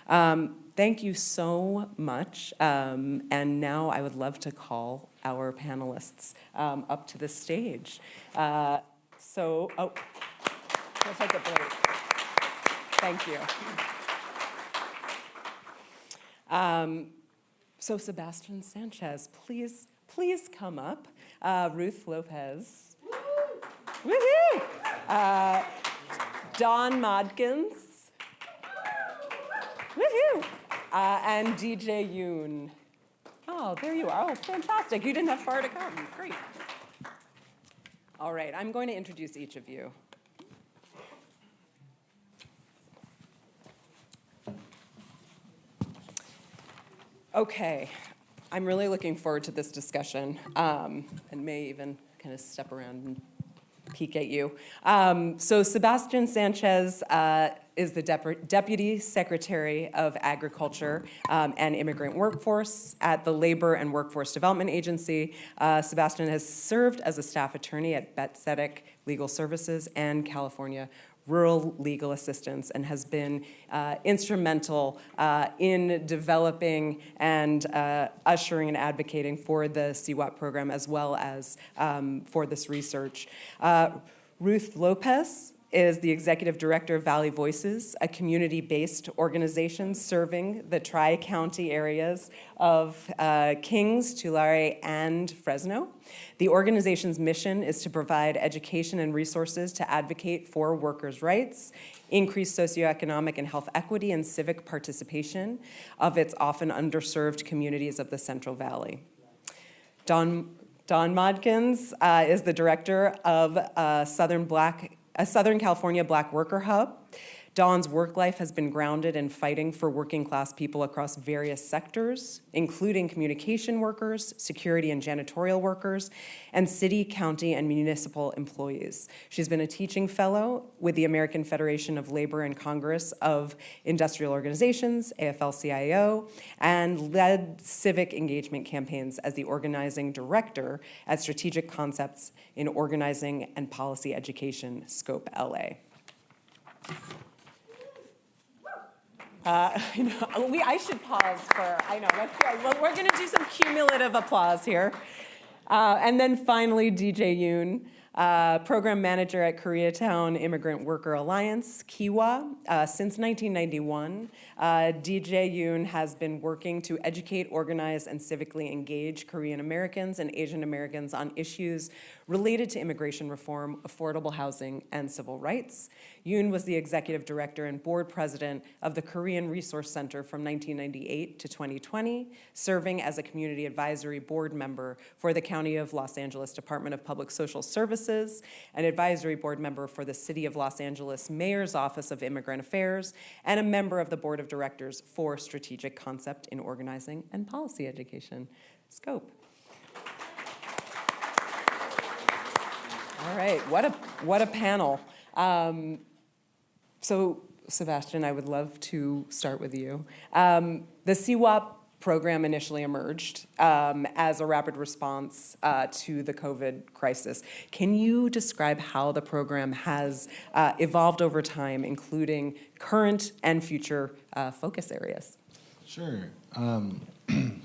Thank you so much. And now I would love to call our panelists up to the stage. We'll take a break. Thank you. So Sebastian Sanchez, please come up. Ruth Lopez. Woohoo! Don Modkins. Woohoo! And DJ Yoon. Oh, there you are. Oh, fantastic. You didn't have far to come. Great. All right, I'm going to introduce each of you. Okay, I'm really looking forward to this discussion, and may even kind of step around and peek at you. So Sebastian Sanchez is the Deputy Secretary of Agriculture and Immigrant Workforce at the Labor and Workforce Development Agency. Sebastian has served as a staff attorney at Betzetic Legal Services and California Rural Legal Assistance, and has been instrumental in developing and ushering and advocating for the CWOP program, as well as for this research. Ruth Lopez is the Executive Director of Valley Voices, a community-based organization serving the tri-county areas of Kings, Tulare, and Fresno. The organization's mission is to provide education and resources to advocate for workers' rights, increase socioeconomic and health equity, and civic participation of its often underserved communities of the Central Valley. Don Modkins is the director of Southern California Black Worker Hub. Dawn's work life has been grounded in fighting for working class people across various sectors, including communication workers, security and janitorial workers, and city, county, and municipal employees. She's been a teaching fellow with the American Federation of Labor and Congress of Industrial Organizations, AFL-CIO, and led civic engagement campaigns as the organizing director at Strategic Concepts in Organizing and Policy Education, Scope LA. I should pause for, let's go. Well, we're going to do some cumulative applause here. And then finally, DJ Yoon, Program Manager at Koreatown Immigrant Worker Alliance, KIWA. Since 1991, DJ Yoon has been working to educate, organize, and civically engage Korean Americans and Asian Americans on issues related to immigration reform, affordable housing, and civil rights. Yoon was the executive director and board president of the Korean Resource Center from 1998 to 2020, serving as a community advisory board member for the County of Los Angeles Department of Public Social Services, an advisory board member for the City of Los Angeles Mayor's Office of Immigrant Affairs, and a member of the board of directors for Strategic Concept in Organizing and Policy Education, SCOPE. All right, what a panel. So, Sebastian, I would love to start with you. The CWOP program initially emerged as a rapid response to the COVID crisis. Can you describe how the program has evolved over time, including current and future focus areas? Sure.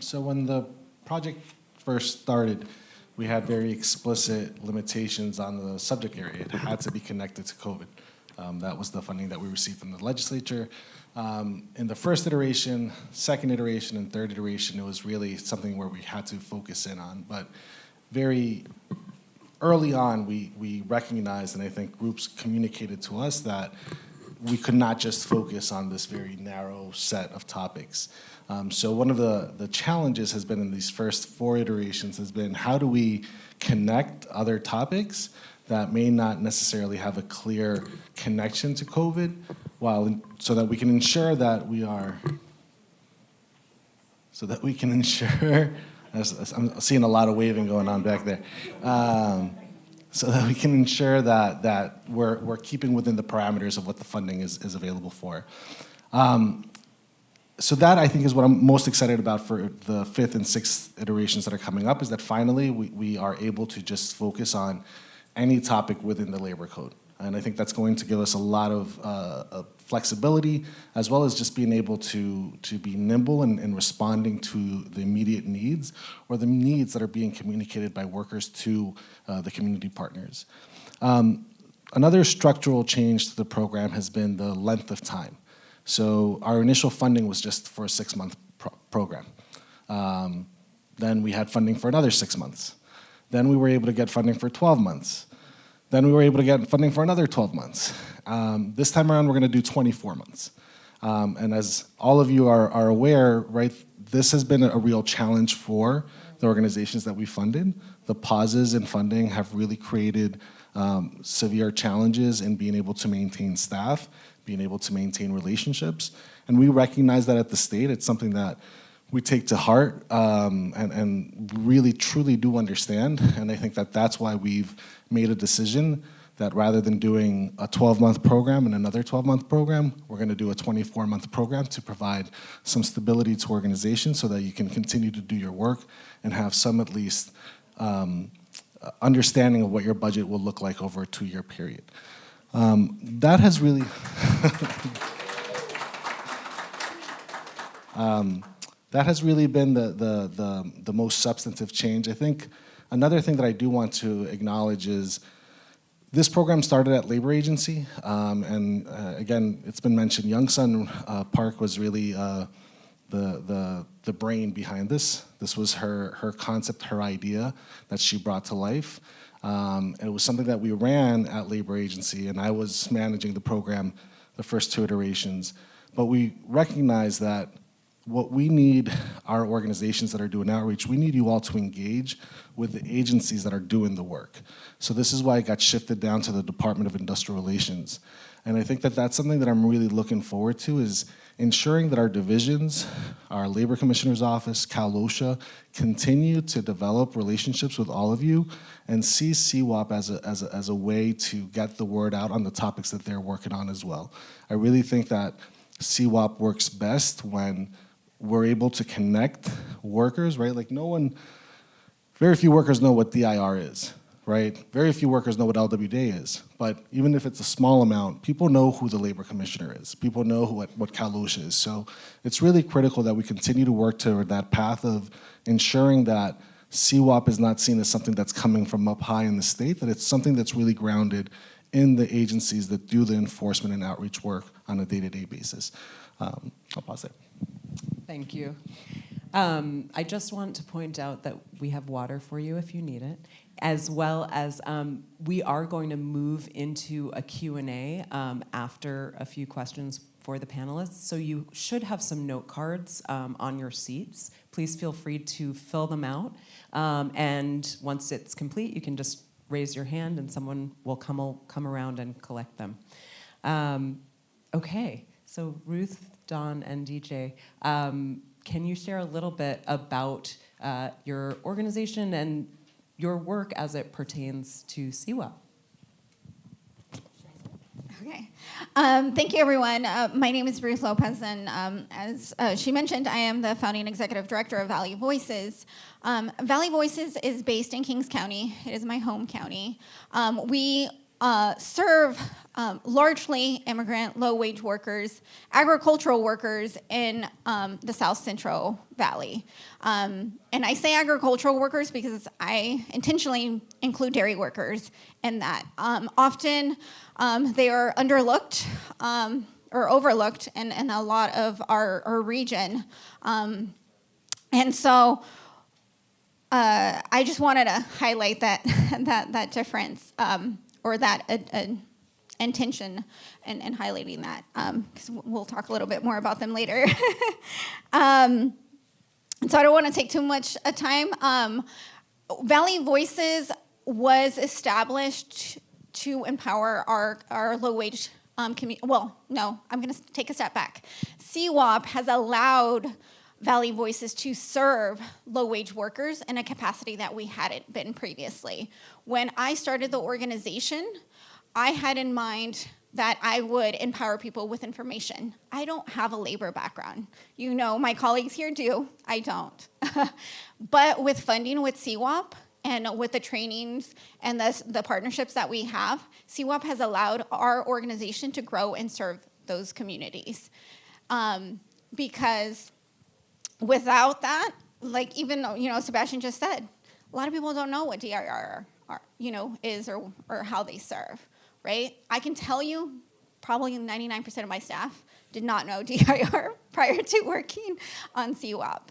So when the project first started, we had very explicit limitations on the subject area. It had to be connected to COVID. That was the funding that we received from the legislature. In the first iteration, second iteration, and third iteration, it was really something where we had to focus in on. But very early on, we recognized, and I think groups communicated to us, that we could not just focus on this very narrow set of topics. So one of the challenges has been in these first 4 iterations has been, how do we connect other topics that may not necessarily have a clear connection to COVID, so that we can ensure that I'm seeing a lot of waving going on back there. so that we can ensure that we're keeping within the parameters of what the funding is available for. So that, I think, is what I'm most excited about for the 5th and 6th iterations that are coming up, is that finally we are able to just focus on any topic within the labor code. And I think that's going to give us a lot of flexibility, as well as just being able to be nimble in responding to the immediate needs, or the needs that are being communicated by workers to the community partners. Another structural change to the program has been the length of time. So our initial funding was just for a 6-month program. Then we had funding for another 6 months. Then we were able to get funding for 12 months. Then we were able to get funding for another 12 months. This time around, we're going to do 24 months. And as all of you are aware, right, this has been a real challenge for the organizations that we funded. The pauses in funding have really created severe challenges in being able to maintain staff, being able to maintain relationships. And we recognize that at the state. It's something that we take to heart and really truly do understand. And I think that that's why we've made a decision that rather than doing a 12-month program and another 12-month program, we're going to do a 24-month program to provide some stability to organizations so that you can continue to do your work and have some, at least, understanding of what your budget will look like over a 2-year period. That has really that has really been the most substantive change. I think another thing that I do want to acknowledge is this program started at Labor Agency, and again, it's been mentioned, Young Sun Park was really the brain behind this. This was her concept, her idea that she brought to life. And it was something that we ran at Labor Agency, and I was managing the program the first 2 iterations. But we recognize that what we need, our organizations that are doing outreach, we need you all to engage with the agencies that are doing the work. So this is why it got shifted down to the Department of Industrial Relations. And I think that that's something that I'm really looking forward to, is ensuring that our divisions, our Labor Commissioner's Office, Cal OSHA, continue to develop relationships with all of you and see CWOP as a way to get the word out on the topics that they're working on as well. I really think that CWOP works best when we're able to connect workers, right? Like very few workers know what DIR is, right? Very few workers know what LWDA is. But even if it's a small amount, people know who the Labor Commissioner is. People know what Cal OSHA is. So it's really critical that we continue to work toward that path of ensuring that CWOP is not seen as something that's coming from up high in the state, that it's something that's really grounded in the agencies that do the enforcement and outreach work on a day-to-day basis. I'll pause there. Thank you. I just want to point out that we have water for you if you need it, as well as we are going to move into a Q&A after a few questions for the panelists. So you should have some note cards on your seats. Please feel free to fill them out. And once it's complete, you can just raise your hand and someone will come around and collect them. Okay, so Ruth, Don, and DJ, can you share a little bit about your organization and your work as it pertains to CWOP? Okay. Thank you, everyone. My name is Ruth Lopez, and as she mentioned, I am the founding executive director of Valley Voices. Valley Voices is based in Kings County. It is my home county. We serve largely immigrant, low-wage workers, agricultural workers in the South Central Valley. And I say agricultural workers because I intentionally include dairy workers in that. Often they are underlooked or overlooked in a lot of our region. And so I just wanted to highlight that difference. Or that intention and highlighting that, because we'll talk a little bit more about them later. So I don't want to take too much time. Valley Voices was established to empower our low-wage community. Well, no, I'm going to take a step back. CWOP has allowed Valley Voices to serve low-wage workers in a capacity that we hadn't been previously. When I started the organization, I had in mind that I would empower people with information. I don't have a labor background. You know, my colleagues here do. I don't. But with funding with CWOP and with the trainings and the partnerships that we have, CWOP has allowed our organization to grow and serve those communities. Because without that, like even though, you know, Sebastian just said, a lot of people don't know what DIR is or how they serve. Right? I can tell you probably 99% of my staff did not know DIR prior to working on CWOP.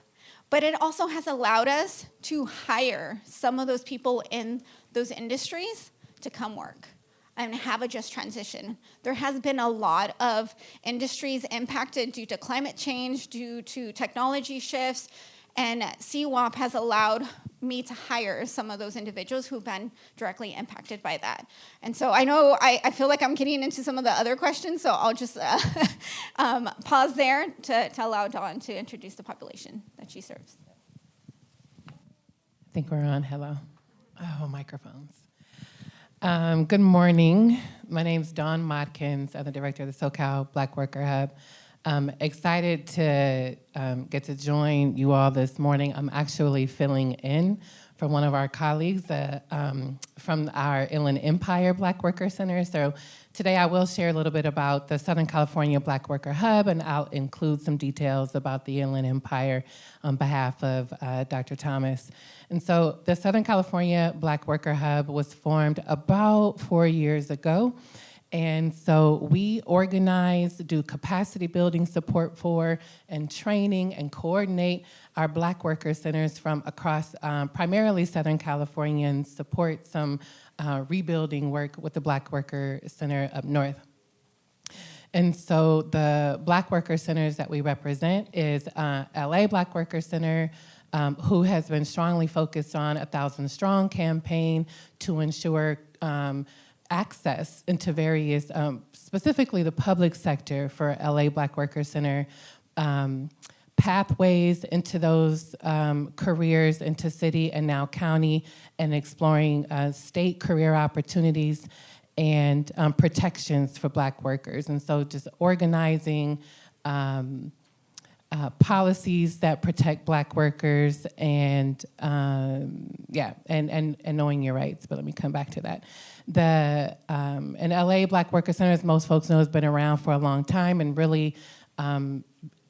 But it also has allowed us to hire some of those people in those industries to come work and have a just transition. There has been a lot of industries impacted due to climate change, due to technology shifts, and CWOP has allowed me to hire some of those individuals who've been directly impacted by that. And so I know I feel like I'm getting into some of the other questions, so I'll just pause there to allow Dawn to introduce the population that she serves. I think we're on. Hello. Oh, microphones. Good morning. My name's Dawn Modkins. I'm the director of the SoCal Black Worker Hub. Excited to get to join you all this morning. I'm actually filling in for one of our colleagues from our Inland Empire Black Worker Center. So today I will share a little bit about the Southern California Black Worker Hub, and I'll include some details about the Inland Empire on behalf of Dr. Thomas. And so the Southern California Black Worker Hub was formed about 4 years ago. And so we organize, do capacity building support for, and training and coordinate our Black Worker Centers from across primarily Southern California, and support some rebuilding work with the Black Worker Center up north. And so the Black Worker Centers that we represent is LA Black Worker Center, who has been strongly focused on 1,000 Strong campaign to ensure access into various, specifically the public sector for LA Black Worker Center, pathways into those careers into city and now county, and exploring state career opportunities and protections for Black workers. And so just organizing policies that protect Black workers and knowing your rights, but let me come back to that. In LA, Black Worker Center, as most folks know, has been around for a long time and really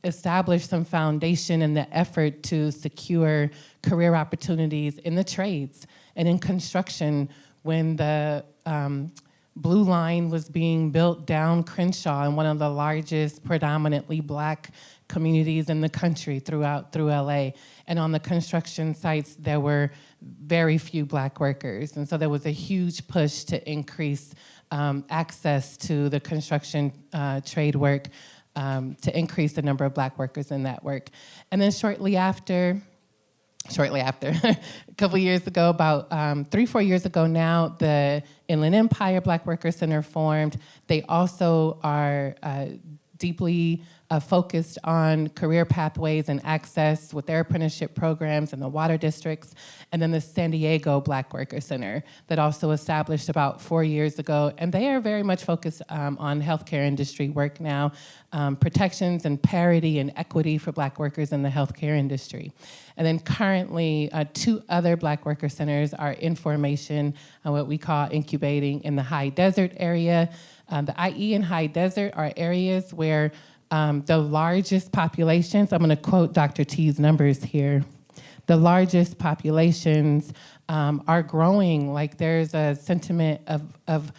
established some foundation in the effort to secure career opportunities in the trades and in construction when the Blue Line was being built down Crenshaw, in one of the largest predominantly Black communities in the country through LA. And on the construction sites, there were very few Black workers. And so there was a huge push to increase access to the construction trade work, to increase the number of Black workers in that work. And then shortly after, a couple years ago, about 3-4 years ago now, the Inland Empire Black Worker Center formed. They also are deeply focused on career pathways and access with their apprenticeship programs in the water districts. And then the San Diego Black Worker Center that also established about 4 years ago. And they are very much focused on healthcare industry work now, protections and parity and equity for Black workers in the healthcare industry. And then currently, 2 other Black Worker Centers are in formation, what we call incubating in the high desert area. The IE and high desert are areas where the largest populations, I'm going to quote Dr. T's numbers here, the largest populations are growing. Like there's a sentiment of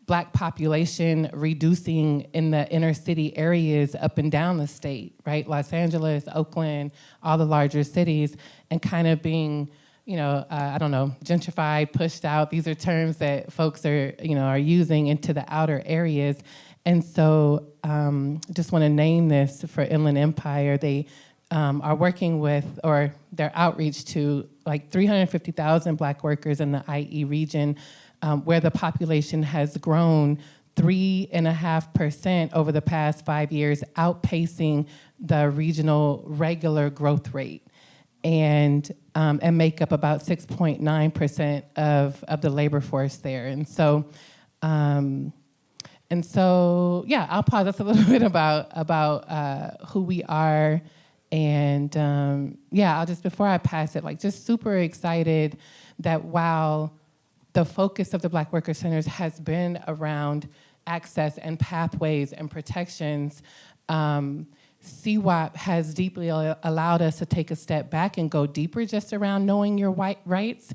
Black population reducing in the inner city areas up and down the state, right? Los Angeles, Oakland, all the larger cities, and kind of being, gentrified, pushed out. These are terms that folks are using into the outer areas. And so just want to name this for Inland Empire. They are working with, or their outreach to, like 350,000 Black workers in the IE region, where the population has grown 3.5% over the past 5 years, outpacing the regional regular growth rate, and make up about 6.9% of the labor force there. And so, yeah, I'll pause us a little bit about who we are. And yeah, I'll just, before I pass it, like, just super excited that while the focus of the Black Worker Centers has been around access and pathways and protections, CWOP has deeply allowed us to take a step back and go deeper just around knowing your rights,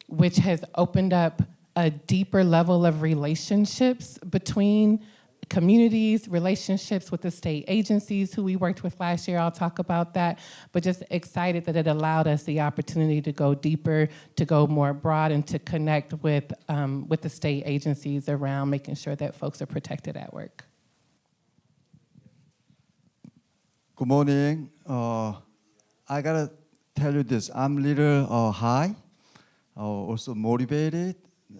which has opened up a deeper level of relationships between communities, relationships with the state agencies who we worked with last year. I'll talk about that, but just excited that it allowed us the opportunity to go deeper, to go more broad, and to connect with the state agencies around making sure that folks are protected at work. Good morning. I gotta tell you this. I'm a little high, also motivated.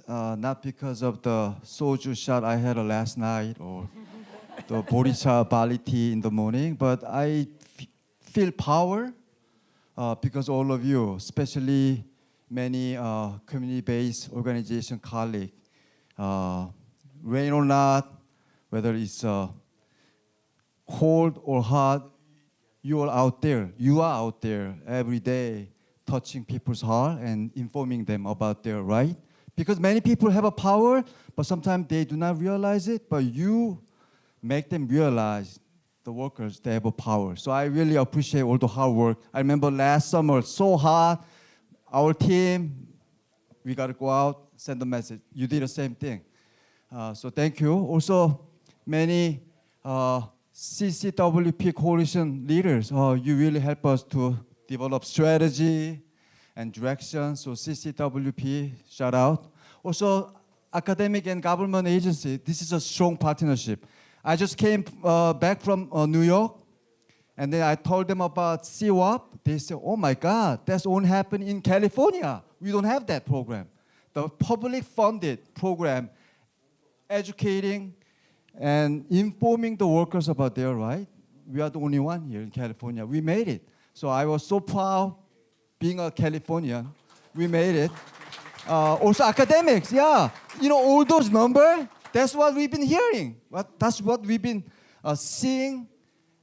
Not because of the soju shot I had last night or the boricha barley tea in the morning, but I feel power because all of you, especially many community-based organization colleagues, rain or not, whether it's cold or hot, you are out there every day touching people's heart and informing them about their right. Because many people have a power, but sometimes they do not realize it, but you make them realize, the workers, they have a power. So I really appreciate all the hard work. I remember last summer, so hot, our team, we got to go out, send a message. You did the same thing. So thank you. Also, many CCWP coalition leaders, you really help us to develop strategy and direction. So CCWP, shout out. Also, academic and government agency, this is a strong partnership. I just came back from New York, and then I told them about CWOP. They said, oh my God, that's only happening in California. We don't have that program. The public funded program, educating and informing the workers about their right. We are the only one here in California. We made it. So I was so proud being a Californian. We made it. Also academics, yeah. You know, all those numbers, that's what we've been hearing. That's what we've been seeing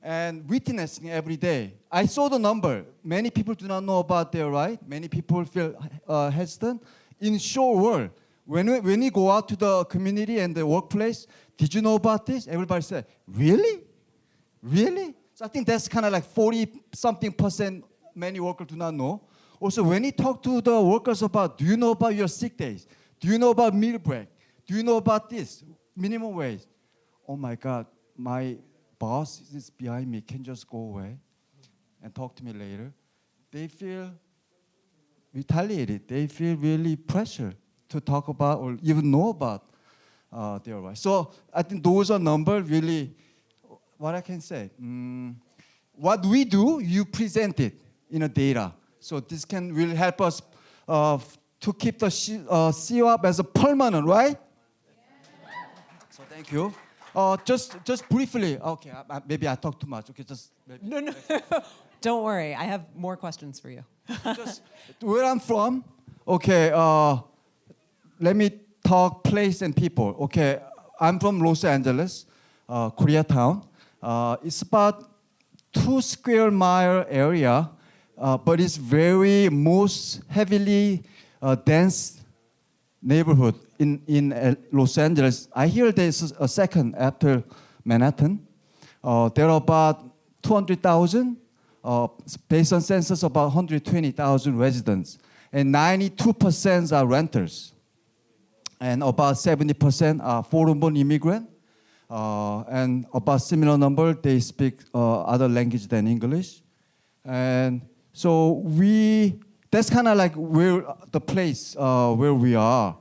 and witnessing every day. I saw the number. Many people do not know about their right. Many people feel hesitant. In short word, when we go out to the community and the workplace, did you know about this? Everybody said, really? Really? So I think that's kind of like 40-something% many workers do not know. Also, when you talk to the workers about, do you know about your sick days? Do you know about meal break? Do you know about this? Minimum wage. Oh my God, my boss is behind me. Can just go away and talk to me later. They feel retaliated. They feel really pressure to talk about or even know about their rights. So I think those are numbers really, what I can say. What we do, you present it in a data. So this can really help us to keep the CWOP as a permanent, right? So thank you. Just briefly, okay, maybe I talk too much. Okay, just maybe. No. Don't worry, I have more questions for you. Just where I'm from, okay, let me talk place and people. Okay, I'm from Los Angeles, Koreatown. It's about 2 square mile area, but it's very most heavily dense neighborhood in Los Angeles. I hear there's a second after Manhattan. There are about 200,000, based on census, about 120,000 residents, and 92% are renters, and about 70% are foreign-born immigrant, and about similar number they speak other language than English, and so that's kind of like where the place where we are.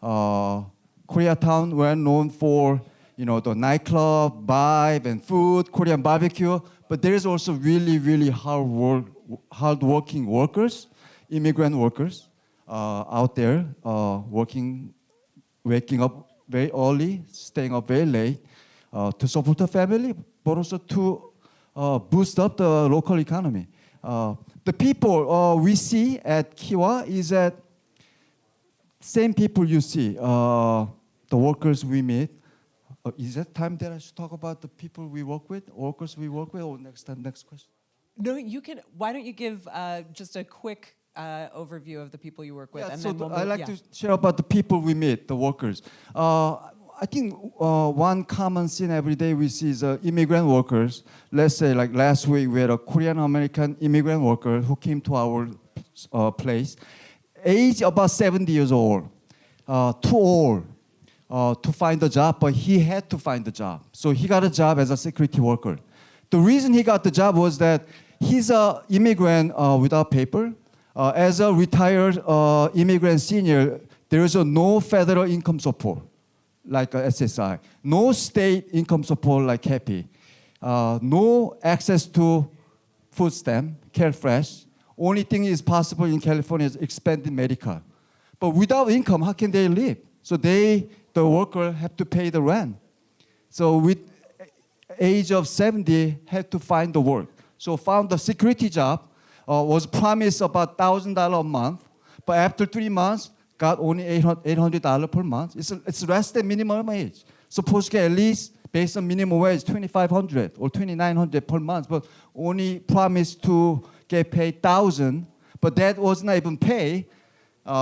Koreatown, we're known for, you know, the nightclub, vibe, and food, Korean barbecue. But there is also really, really hard-working workers, immigrant workers out there working, waking up very early, staying up very late to support the family, but also to boost up the local economy. The people we see at Kiwa is that same people you see, the workers we meet. Is that time that I should talk about the people we work with, workers we work with, or next question? No, you can. Why don't you give just a quick overview of the people you work with? Yeah, and so then we'll I move- like yeah. to share about the people we meet, the workers. I think one common scene every day we see is immigrant workers. Let's say like last week we had a Korean American immigrant worker who came to our place, age about 70 years old, too old to find a job, but he had to find a job. So he got a job as a security worker. The reason he got the job was that he's an immigrant without paper. As a retired immigrant senior, there is no federal income support like SSI, no state income support like HAPPY, no access to food stamp, CareFresh. Only thing is possible in California is expanded medical. But without income, how can they live? So the worker have to pay the rent. So with age of 70, had to find the work. So found the security job, was promised about $1,000 a month, but after 3 months, got only $800 per month. It's less than minimum wage. Supposed to get at least, based on minimum wage, $2,500 or $2,900 per month, but only promised to get paid $1,000, but that was not even paid.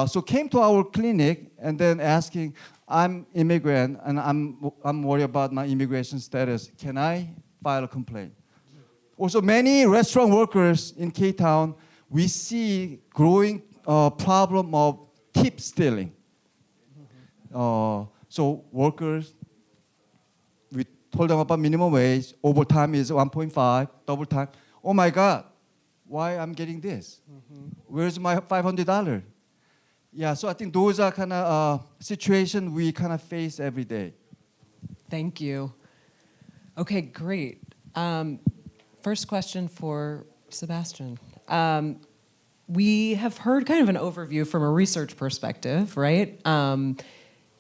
So came to our clinic and then asking, I'm immigrant and I'm worried about my immigration status. Can I file a complaint? Also, many restaurant workers in K-Town, we see growing problem of tip stealing. So workers, we told them about minimum wage, overtime is 1.5, double time. Oh my God, why I'm getting this? Where's my $500? Yeah, so I think those are kind of situations we kind of face every day. Thank you. Okay, great. First question for Sebastian. We have heard kind of an overview from a research perspective, right?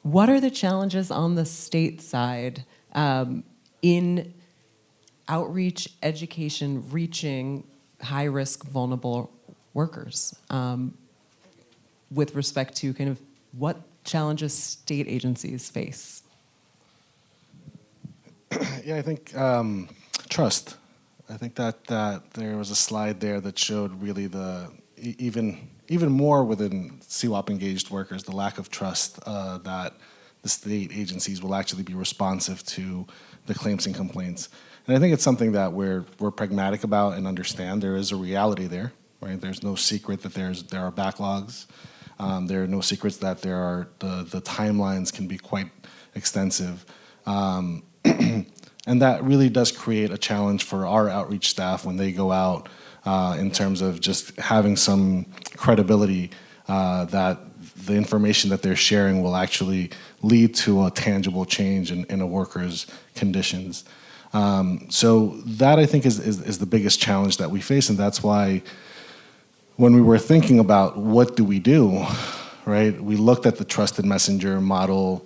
What are the challenges on the state side in outreach, education, reaching high-risk, vulnerable workers with respect to kind of what challenges state agencies face? Yeah, I think trust. I think that there was a slide there that showed really even more within CWOP engaged workers, the lack of trust that the state agencies will actually be responsive to the claims and complaints. And I think it's something that we're pragmatic about and understand. There is a reality there, right? There's no secret that there are backlogs. There are no secrets that there are the timelines can be quite extensive. And that really does create a challenge for our outreach staff when they go out in terms of just having some credibility that the information that they're sharing will actually lead to a tangible change in a worker's conditions. So that, I think, is the biggest challenge that we face, and that's why when we were thinking about what do we do, right, we looked at the trusted messenger model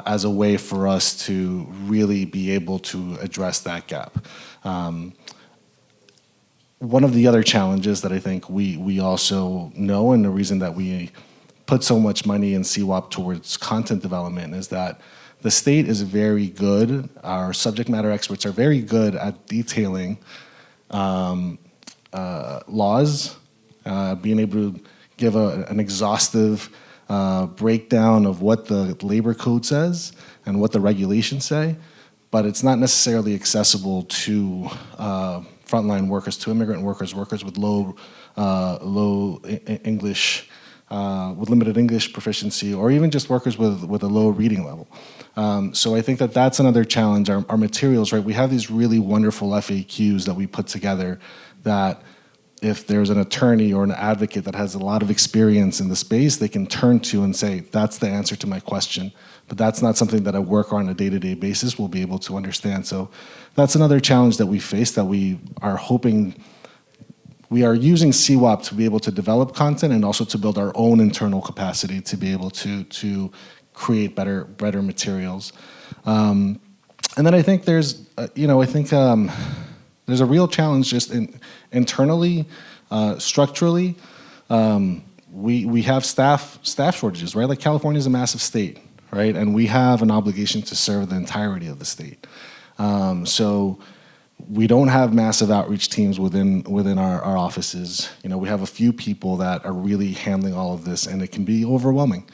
as a way for us to really be able to address that gap. One of the other challenges that I think we also know, and the reason that we put so much money in CWOP towards content development, is that the state is very good, our subject matter experts are very good at detailing laws, being able to give an exhaustive breakdown of what the labor code says and what the regulations say, but it's not necessarily accessible to frontline workers, to immigrant workers, workers with low English, with limited English proficiency, or even just workers with a low reading level. So I think that that's another challenge. Our materials, right? We have these really wonderful FAQs that we put together that if there's an attorney or an advocate that has a lot of experience in the space, they can turn to and say, that's the answer to my question. But that's not something that a worker on a day-to-day basis will be able to understand. So that's another challenge that we face, that we are hoping. We are using CWOP to be able to develop content and also to build our own internal capacity to be able to create better materials. And then I think there's there's a real challenge just internally, structurally. We have staff shortages, right? Like California is a massive state, right? And we have an obligation to serve the entirety of the state. So we don't have massive outreach teams within our offices. We have a few people that are really handling all of this, and it can be overwhelming.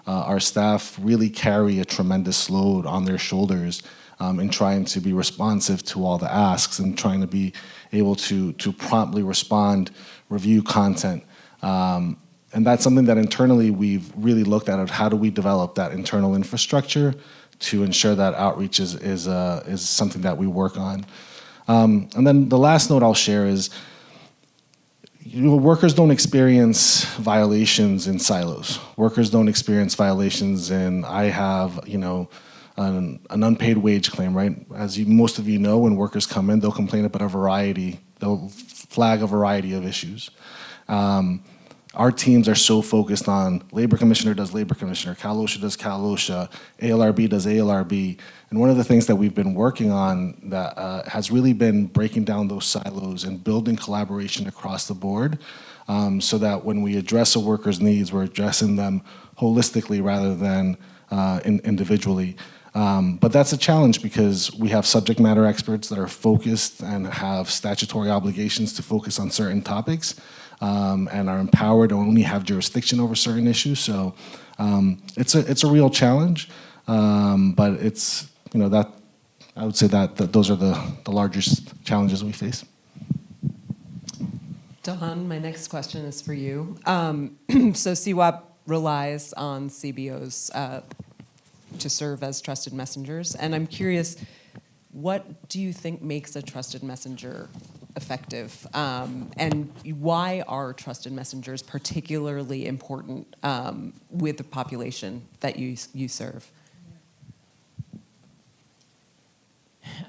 Our staff really carry a tremendous load on their shoulders in trying to be responsive to all the asks and trying to be able to promptly respond, review content. And that's something that internally we've really looked at how do we develop that internal infrastructure to ensure that outreach is something that we work on. And then the last note I'll share is, workers don't experience violations in silos. Workers don't experience violations in, I have, an unpaid wage claim, right? As most of you know, when workers come in, they'll complain about they'll flag a variety of issues. Our teams are so focused on labor commissioner does labor commissioner, Cal OSHA does Cal OSHA, ALRB does ALRB. And one of the things that we've been working on that has really been breaking down those silos and building collaboration across the board so that when we address a worker's needs, we're addressing them holistically rather than individually. But that's a challenge because we have subject matter experts that are focused and have statutory obligations to focus on certain topics. And are empowered to only have jurisdiction over certain issues. So it's a real challenge, but it's that I would say that those are the largest challenges we face. Don, my next question is for you. So CWOP relies on CBOs to serve as trusted messengers, and I'm curious, what do you think makes a trusted messenger effective, and why are trusted messengers particularly important with the population that you serve?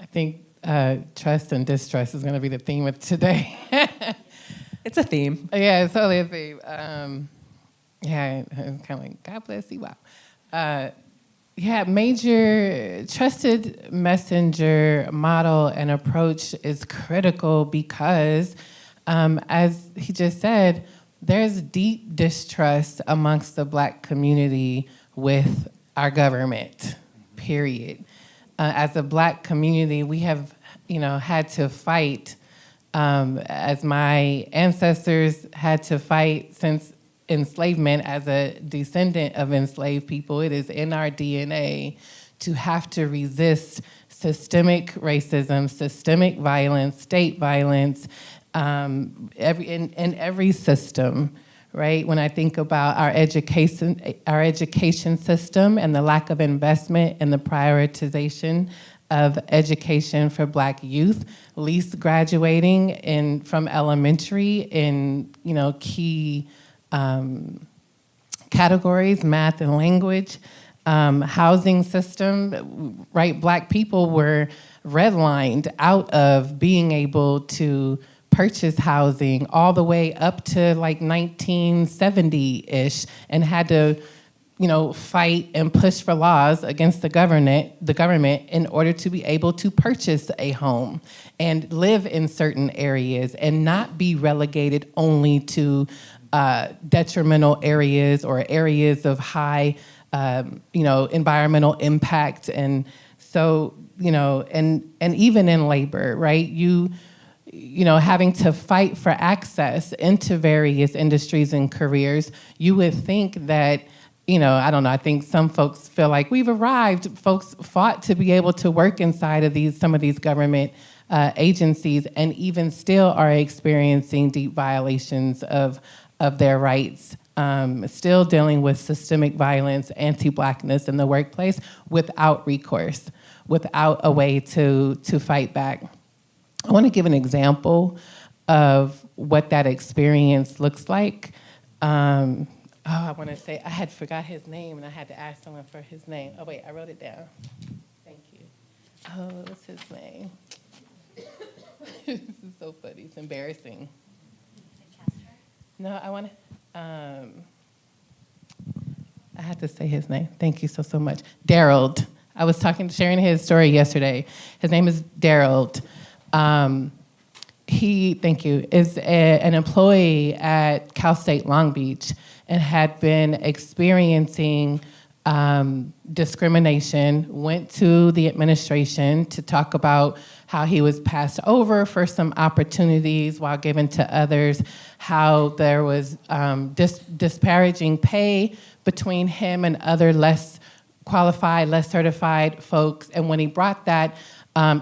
I think trust and distrust is going to be the theme of today. It's a theme. Yeah, it's totally a theme. Yeah, it's kind of like, God bless you, wow. Yeah, major trusted messenger model and approach is critical because, as he just said, there's deep distrust amongst the Black community with our government, period. As a Black community, we have, had to fight, as my ancestors had to fight since enslavement. As a descendant of enslaved people, it is in our DNA to have to resist systemic racism, systemic violence, state violence, in every system, right? When I think about our education system and the lack of investment and the prioritization of education for Black youth, least graduating from elementary in key categories, math and language, housing system, right? Black people were redlined out of being able to purchase housing all the way up to like 1970-ish and had to, fight and push for laws against the government in order to be able to purchase a home and live in certain areas and not be relegated only to detrimental areas or areas of high, environmental impact. And so, and even in labor, right? Having to fight for access into various industries and careers, you would think that, I don't know, I think some folks feel like we've arrived. Folks fought to be able to work inside of some of these government agencies and even still are experiencing deep violations of their rights, still dealing with systemic violence, anti-Blackness in the workplace without recourse, without a way to fight back. I want to give an example of what that experience looks like. I want to say, I had forgot his name and I had to ask someone for his name. Oh wait, I wrote it down. Thank you. Oh, what's his name? This is so funny, it's embarrassing. No, I want to, I had to say his name. Thank you so much. Daryl. I was sharing his story yesterday. His name is Daryl. He, thank you, is an employee at Cal State Long Beach and had been experiencing discrimination, went to the administration to talk about how he was passed over for some opportunities while given to others, how there was disparaging pay between him and other less qualified, less certified folks. And when he brought that,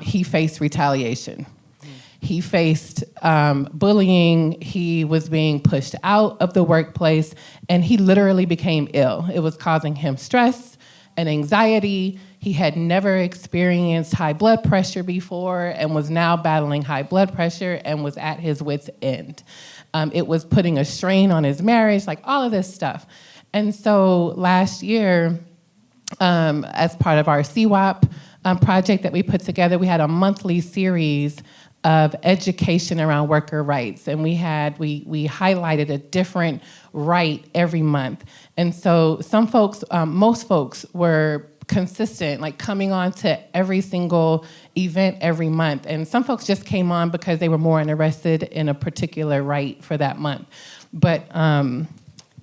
he faced retaliation. He faced bullying, he was being pushed out of the workplace, and he literally became ill. It was causing him stress and anxiety. He had never experienced high blood pressure before and was now battling high blood pressure and was at his wit's end. It was putting a strain on his marriage, like all of this stuff. And so last year, as part of our CWOP project that we put together, we had a monthly series of education around worker rights, and we highlighted a different right every month. And so some folks, most folks were consistent, like coming on to every single event every month. And some folks just came on because they were more interested in a particular right for that month. But Daryl,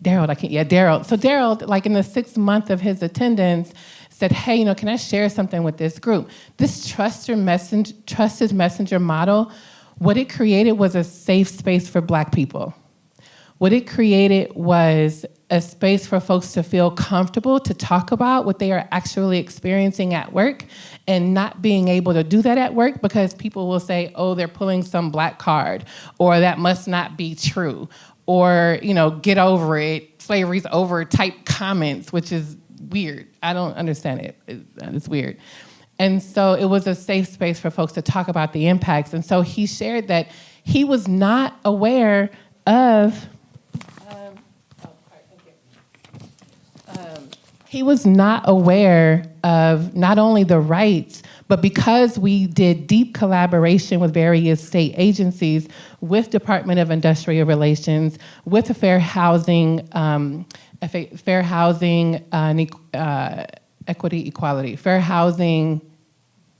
Daryl. So Daryl, like in the 6th month of his attendance, said, hey, can I share something with this group? This trusted messenger model, what it created was a safe space for Black people. What it created was a space for folks to feel comfortable to talk about what they are actually experiencing at work and not being able to do that at work because people will say, oh, they're pulling some Black card, or that must not be true, or, get over it, slavery's over type comments, which is weird. I don't understand it. It's weird. And so it was a safe space for folks to talk about the impacts. And so he shared that he was not aware of, not only the rights, but because we did deep collaboration with various state agencies, with Department of Industrial Relations, with the Fair Housing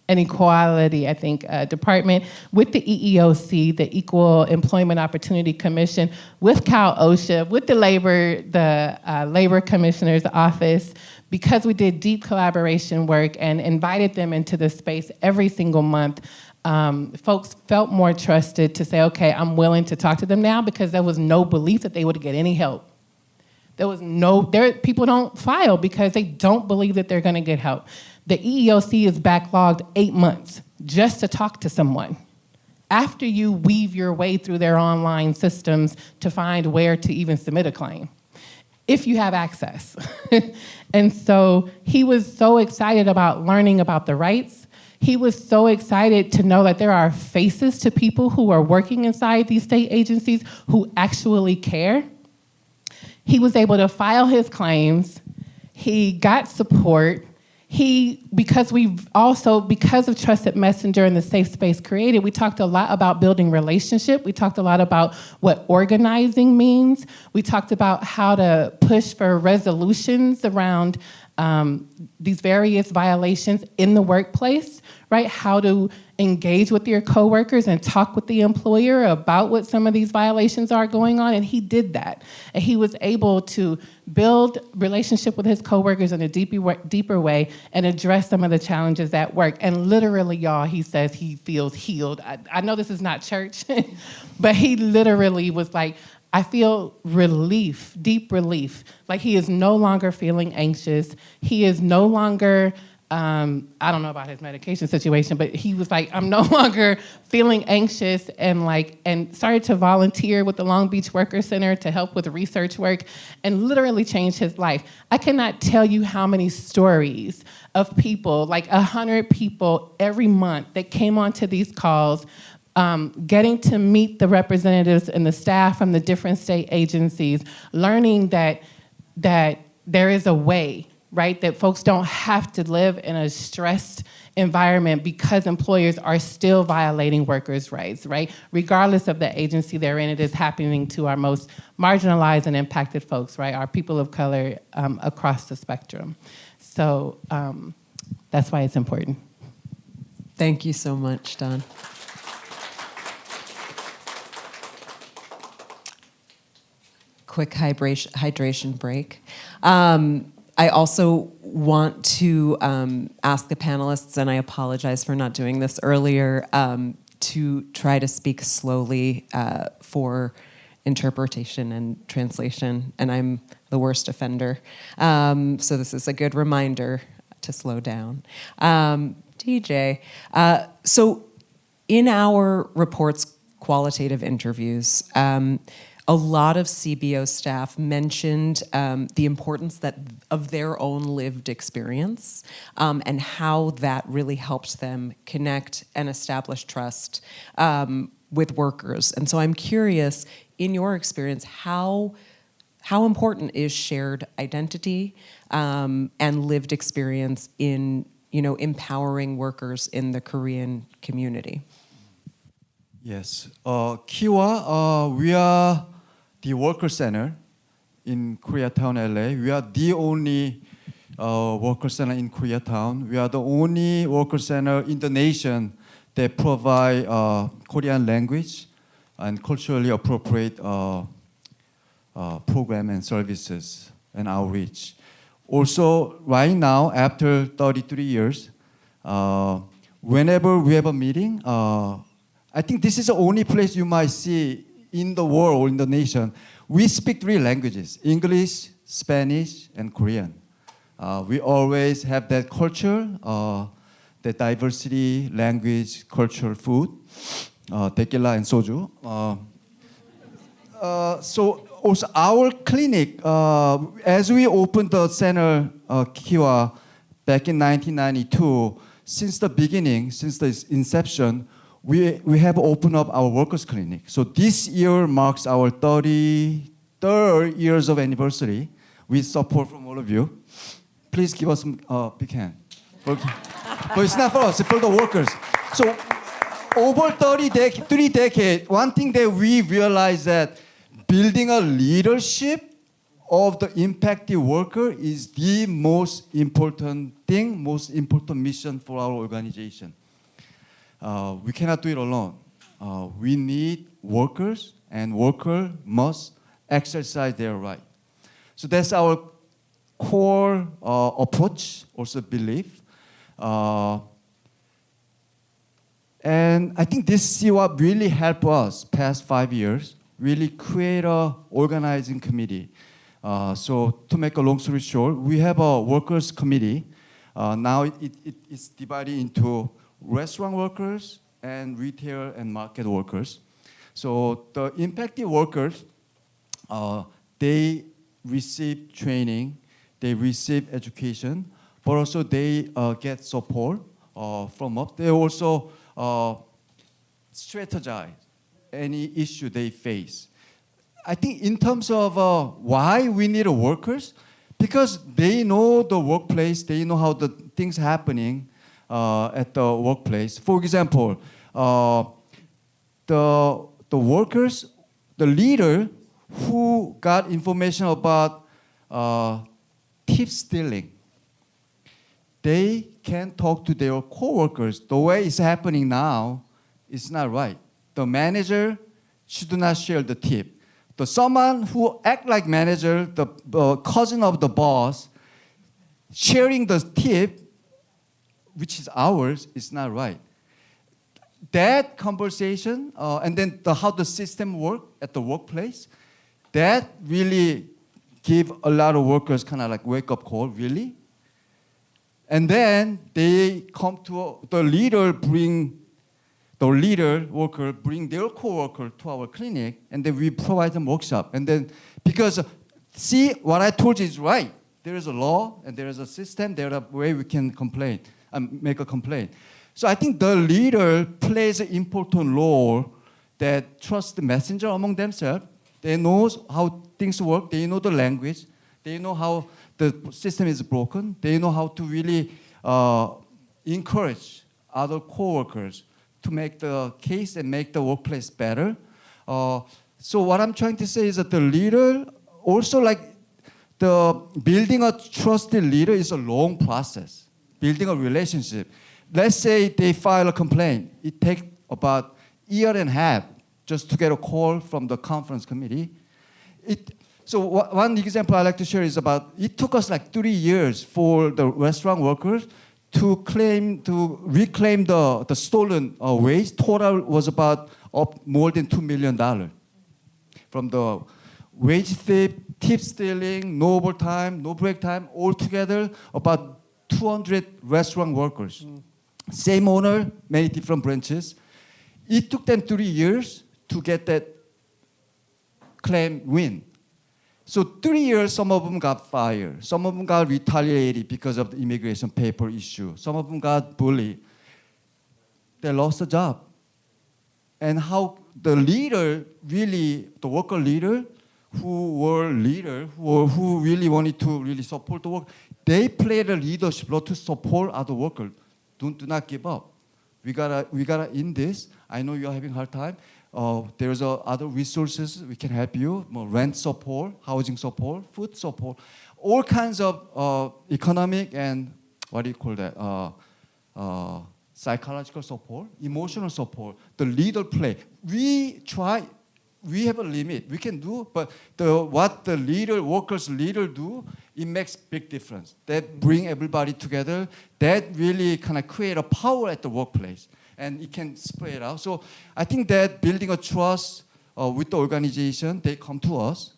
and Equality, I think, department, with the EEOC, the Equal Employment Opportunity Commission, with Cal OSHA, with the Labor Commissioner's Office, because we did deep collaboration work and invited them into the space every single month. Folks felt more trusted to say, okay, I'm willing to talk to them now, because there was no belief that they would get any help. People don't file because they don't believe that they're gonna get help. The EEOC is backlogged 8 months just to talk to someone after you weave your way through their online systems to find where to even submit a claim, if you have access. And so he was so excited about learning about the rights. He was so excited to know that there are faces to people who are working inside these state agencies who actually care. He was able to file his claims. He got support. Because of Trusted Messenger and the safe space created, we talked a lot about building relationship. We talked a lot about what organizing means. We talked about how to push for resolutions around these various violations in the workplace, right? How to engage with your coworkers and talk with the employer about what some of these violations are going on, and he did that. And he was able to build relationship with his coworkers in a deeper way and address some of the challenges at work. And literally, y'all, he says he feels healed. I know this is not church, but he literally was like, I feel relief, deep relief. Like he is no longer feeling anxious. He is no longer, I don't know about his medication situation, but he was like, I'm no longer feeling anxious, and started to volunteer with the Long Beach Worker Center to help with research work and literally changed his life. I cannot tell you how many stories of people, like 100 people every month that came onto these calls, getting to meet the representatives and the staff from the different state agencies, learning that there is a way, right? That folks don't have to live in a stressed environment because employers are still violating workers' rights, right? Regardless of the agency they're in, it is happening to our most marginalized and impacted folks, right? Our people of color across the spectrum. So that's why it's important. Thank you so much, Don. Quick hydration break. I also want to ask the panelists, and I apologize for not doing this earlier, to try to speak slowly for interpretation and translation, and I'm the worst offender. So this is a good reminder to slow down. DJ, so in our report's qualitative interviews, a lot of CBO staff mentioned the importance of their own lived experience and how that really helped them connect and establish trust with workers. And so I'm curious, in your experience, how important is shared identity and lived experience in empowering workers in the Korean community? Yes. Kiwa, we are the worker center in Koreatown, LA. We are the only worker center in Koreatown. We are the only worker center in the nation that provide Korean language and culturally appropriate program and services and outreach. Also, right now, after 33 years, whenever we have a meeting, I think this is the only place you might see in the world or in the nation. We speak 3 languages, English, Spanish, and Korean. We always have that culture, the diversity, language, culture, food, tequila and soju. So also our clinic, as we opened the center, Kiwa, back in 1992, since the beginning, since the inception, we have opened up our workers' clinic. So this year marks our 33rd years of anniversary with support from all of you. Please give us a big hand. But it's not for us, it's for the workers. So over 3 decades, one thing that we realized that building a leadership of the impacted worker is the most important thing, most important mission for our organization. We cannot do it alone. We need workers, and workers must exercise their right. So that's our core approach, also belief. And I think this CWOP really helped us past 5 years, really create a organizing committee. So to make a long story short, we have a workers committee. Now it's divided into restaurant workers and retail and market workers. So the impacted workers, they receive training, they receive education, but also they get support from us. They also strategize any issue they face. I think in terms of why we need workers, because they know the workplace, they know how the things happening at the workplace. For example, the workers, the leader who got information about tip stealing, they can talk to their coworkers. The way it's happening now is not right. The manager should not share the tip. The someone who act like manager, the cousin of the boss, sharing the tip, which is ours, is not right. That conversation, and then how the system work at the workplace, that really give a lot of workers kind of like wake up call, really. And then they come to the leader, worker bring their coworker to our clinic, and then we provide them workshop. And then, because see, what I told you is right. There is a law and there is a system, there is a way we can complain, make a complaint. So I think the leader plays an important role that trusts the messenger among themselves. They know how things work, they know the language, they know how the system is broken, they know how to really encourage other coworkers to make the case and make the workplace better. So what I'm trying to say is that the leader also like the building a trusted leader is a long process. Building a relationship. Let's say they file a complaint. It takes about a year and a half just to get a call from the conference committee. So one example I like to share is about, it took us like 3 years for the restaurant workers to reclaim the stolen wage. Total was about up more than $2 million. From the wage thief, tip stealing, no overtime, no break time, all together about 200 restaurant workers. Same owner, many different branches. It took them 3 years to get that claim win. So 3 years, some of them got fired. Some of them got retaliated because of the immigration paper issue. Some of them got bullied. They lost a job. And how the leader, really, the worker leader, who really wanted to really support the work, they played a leadership role to support other workers. Do not give up. We gotta end this. I know you're having a hard time. There's other resources we can help you, more rent support, housing support, food support, all kinds of economic and what do you call that? Psychological support, emotional support. The leader play. We have a limit. We can do, but what the workers leader do, it makes big difference. That bring everybody together. That really kind of create a power at the workplace. And it can spread out. So I think that building a trust with the organization, they come to us,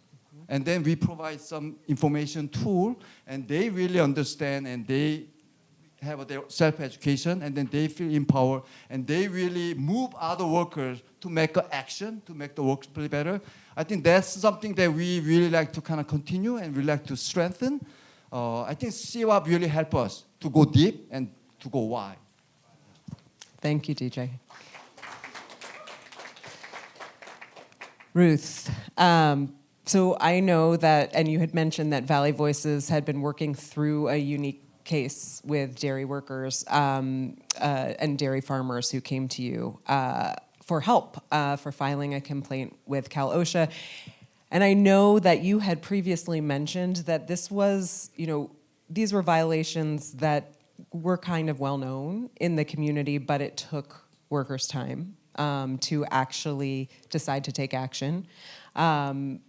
and then we provide some information tool, and they really understand, and they have their self-education, and then they feel empowered, and they really move other workers to make an action, to make the workplace better. I think that's something that we really like to kind of continue, and we like to strengthen. I think CWOP really help us to go deep and to go wide. Thank you, DJ. Ruth, so I know that, and you had mentioned that Valley Voices had been working through a unique case with dairy workers and dairy farmers who came to you for help for filing a complaint with Cal OSHA. And I know that you had previously mentioned that this was, these were violations that were kind of well known in the community, but it took workers time to actually decide to take action and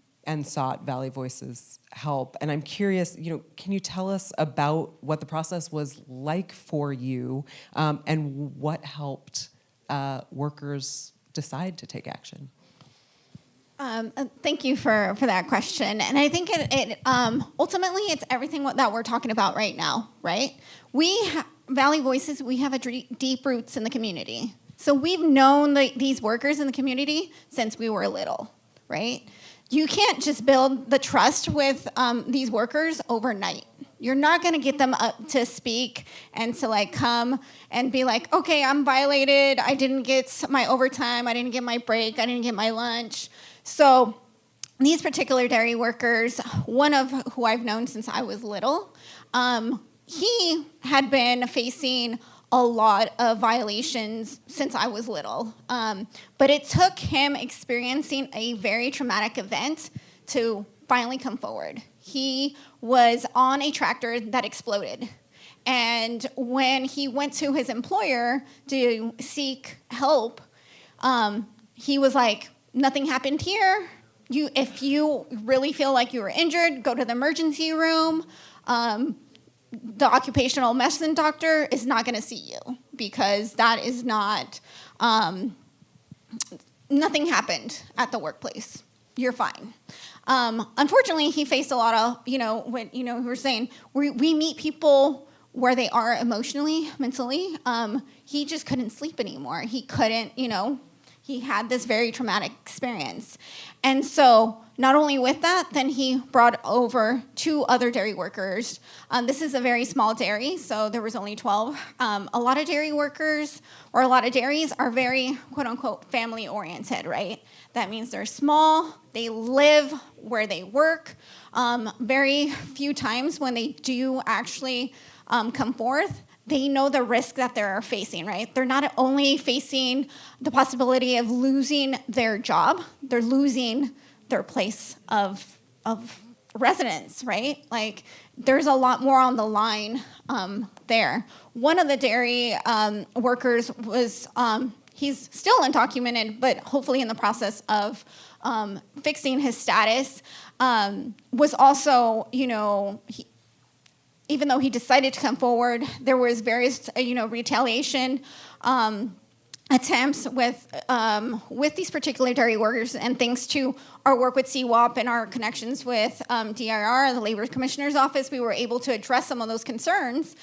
sought Valley Voices help. And I'm curious, can you tell us about what the process was like for you and what helped workers decide to take action? Thank you for that question. And I think it ultimately it's everything that we're talking about right now, right? Valley Voices, we have a deep roots in the community. So we've known these workers in the community since we were little, right? You can't just build the trust with these workers overnight. You're not going to get them up to speak and to come and be like, okay, I'm violated. I didn't get my overtime. I didn't get my break. I didn't get my lunch. So these particular dairy workers, one of who I've known since I was little, he had been facing a lot of violations since I was little. But it took him experiencing a very traumatic event to finally come forward. He was on a tractor that exploded. And when he went to his employer to seek help, he was like, nothing happened here. If you really feel like you were injured, go to the emergency room. The occupational medicine doctor is not going to see you because that is not, nothing happened at the workplace. You're fine. Unfortunately, he faced a lot of, when, we were saying, we meet people where they are emotionally, mentally. He just couldn't sleep anymore. He couldn't, he had this very traumatic experience. And so not only with that, then he brought over 2 other dairy workers. This is a very small dairy, so there was only 12. A lot of dairy workers or a lot of dairies are very, quote unquote, family oriented, right? That means they're small, they live where they work. Very few times when they do actually come forth, they know the risk that they're facing, right? They're not only facing the possibility of losing their job, they're losing their place of residence, right? Like, there's a lot more on the line there. One of the dairy workers was, he's still undocumented, but hopefully in the process of fixing his status, was also, even though he decided to come forward, there was various, retaliation attempts with these particular dairy workers, and thanks to our work with CWOP and our connections with DIR, the Labor Commissioner's Office, we were able to address some of those concerns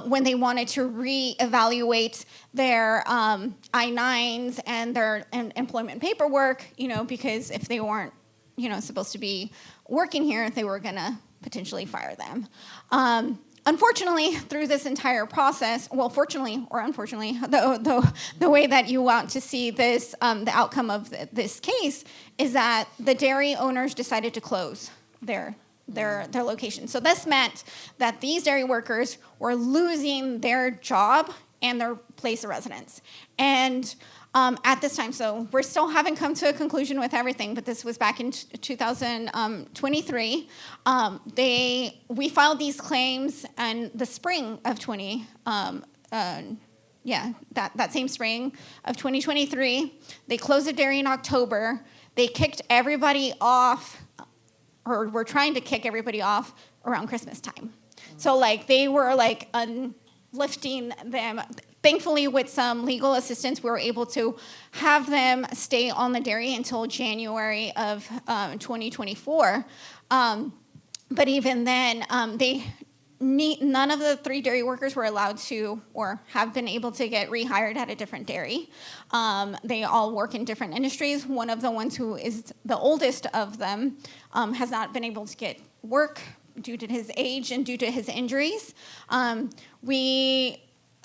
when they wanted to reevaluate their I-9s and their employment paperwork, because if they weren't, supposed to be working here, they were gonna potentially fire them. Unfortunately, through this entire process, well, fortunately or unfortunately, the way that you want to see this, the outcome of this case is that the dairy owners decided to close their location. So this meant that these dairy workers were losing their job and their place of residence. And at this time, so we still haven't come to a conclusion with everything, but this was back in 2023. We filed these claims in the spring of that same spring of 2023. They closed the dairy in October. They kicked everybody off, or were trying to kick everybody off around Christmas time. So like they were like lifting them. Thankfully, with some legal assistance, we were able to have them stay on the dairy until January of 2024. But even then, none of the 3 dairy workers were allowed to or have been able to get rehired at a different dairy. They all work in different industries. One of the ones who is the oldest of them has not been able to get work due to his age and due to his injuries.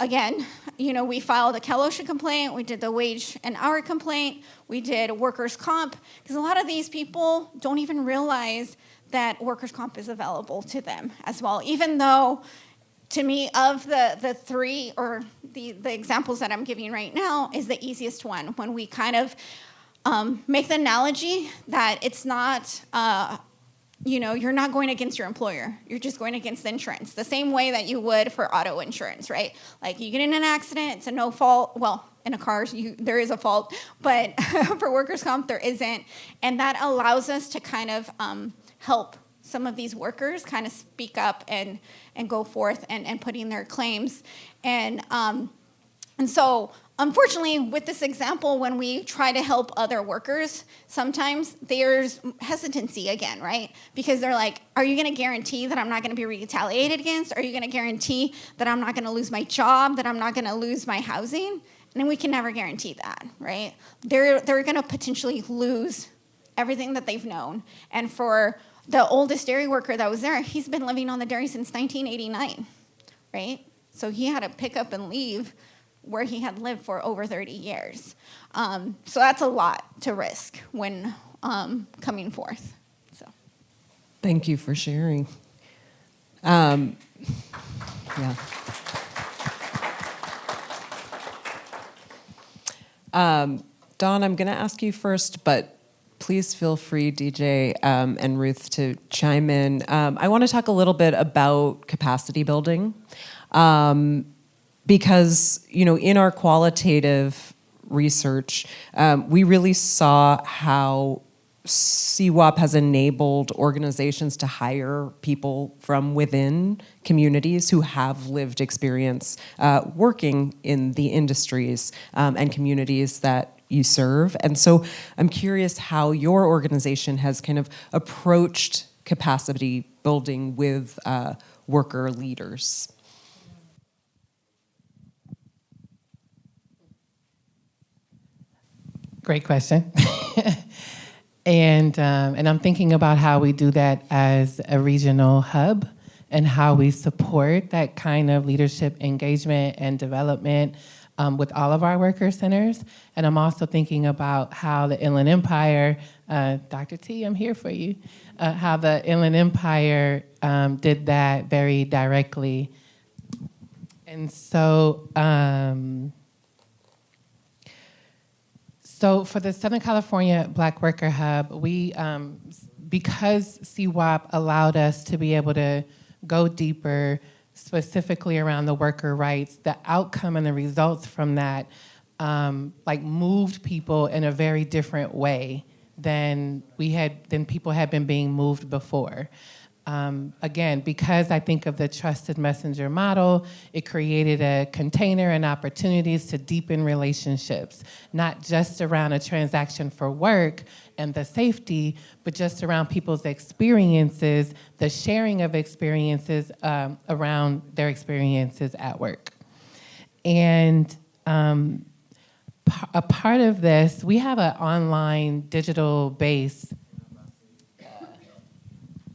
Again, we filed a CalOSHA complaint, we did the wage and hour complaint, we did workers' comp, because a lot of these people don't even realize that workers' comp is available to them as well, even though, to me, of the 3, or the examples that I'm giving right now, is the easiest one, when we kind of make the analogy that it's not, you're not going against your employer. You're just going against the insurance, the same way that you would for auto insurance, right? Like, you get in an accident, it's a no fault. Well, in a car, there is a fault, but for workers' comp, there isn't. And that allows us to kind of help some of these workers kind of speak up and go forth and put in their claims. And so, unfortunately, with this example, when we try to help other workers, sometimes there's hesitancy again, right? Because they're like, are you going to guarantee that I'm not going to be retaliated against? Are you going to guarantee that I'm not going to lose my job, that I'm not going to lose my housing? And we can never guarantee that, right? They're going to potentially lose everything that they've known. And for the oldest dairy worker that was there, he's been living on the dairy since 1989, right? So he had to pick up and leave where he had lived for over 30 years. So that's a lot to risk when coming forth. So, Thank you for sharing. Yeah. Dawn, I'm going to ask you first, but please feel free, DJ and Ruth, to chime in. I want to talk a little bit about capacity building. Because, in our qualitative research, we really saw how CWOP has enabled organizations to hire people from within communities who have lived experience working in the industries and communities that you serve. And so I'm curious how your organization has kind of approached capacity building with worker leaders. Great question. And I'm thinking about how we do that as a regional hub and how we support that kind of leadership engagement and development with all of our worker centers. And I'm also thinking about how the Inland Empire, Dr. T, I'm here for you, how the Inland Empire did that very directly. And so, so for the Southern California Black Worker Hub, we, because CWOP allowed us to be able to go deeper, specifically around the worker rights, the outcome and the results from that, like moved people in a very different way than people had been being moved before. Again, because I think of the trusted messenger model, it created a container and opportunities to deepen relationships, not just around a transaction for work and the safety, but just around people's experiences, the sharing of experiences around their experiences at work. And a part of this, we have an online digital base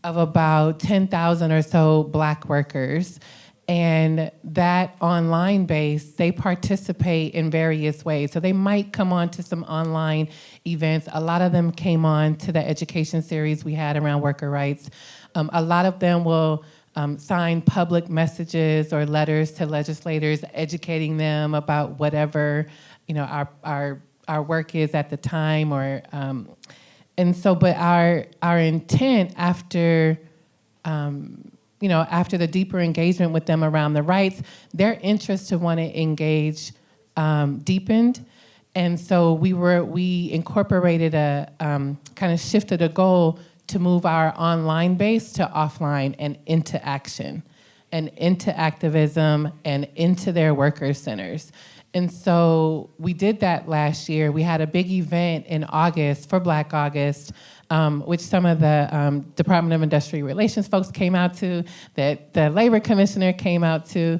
of about 10,000 or so Black workers. And that online base, they participate in various ways. So they might come on to some online events. A lot of them came on to the education series we had around worker rights. A lot of them will sign public messages or letters to legislators educating them about whatever our work is at the time, or and so, but our intent after, after the deeper engagement with them around the rights, their interest to want to engage deepened, and so we incorporated kind of shifted a goal to move our online base to offline and into action, and into activism and into their worker centers. And so we did that last year. We had a big event in August, for Black August, which some of the Department of Industrial Relations folks came out to, that the Labor Commissioner came out to,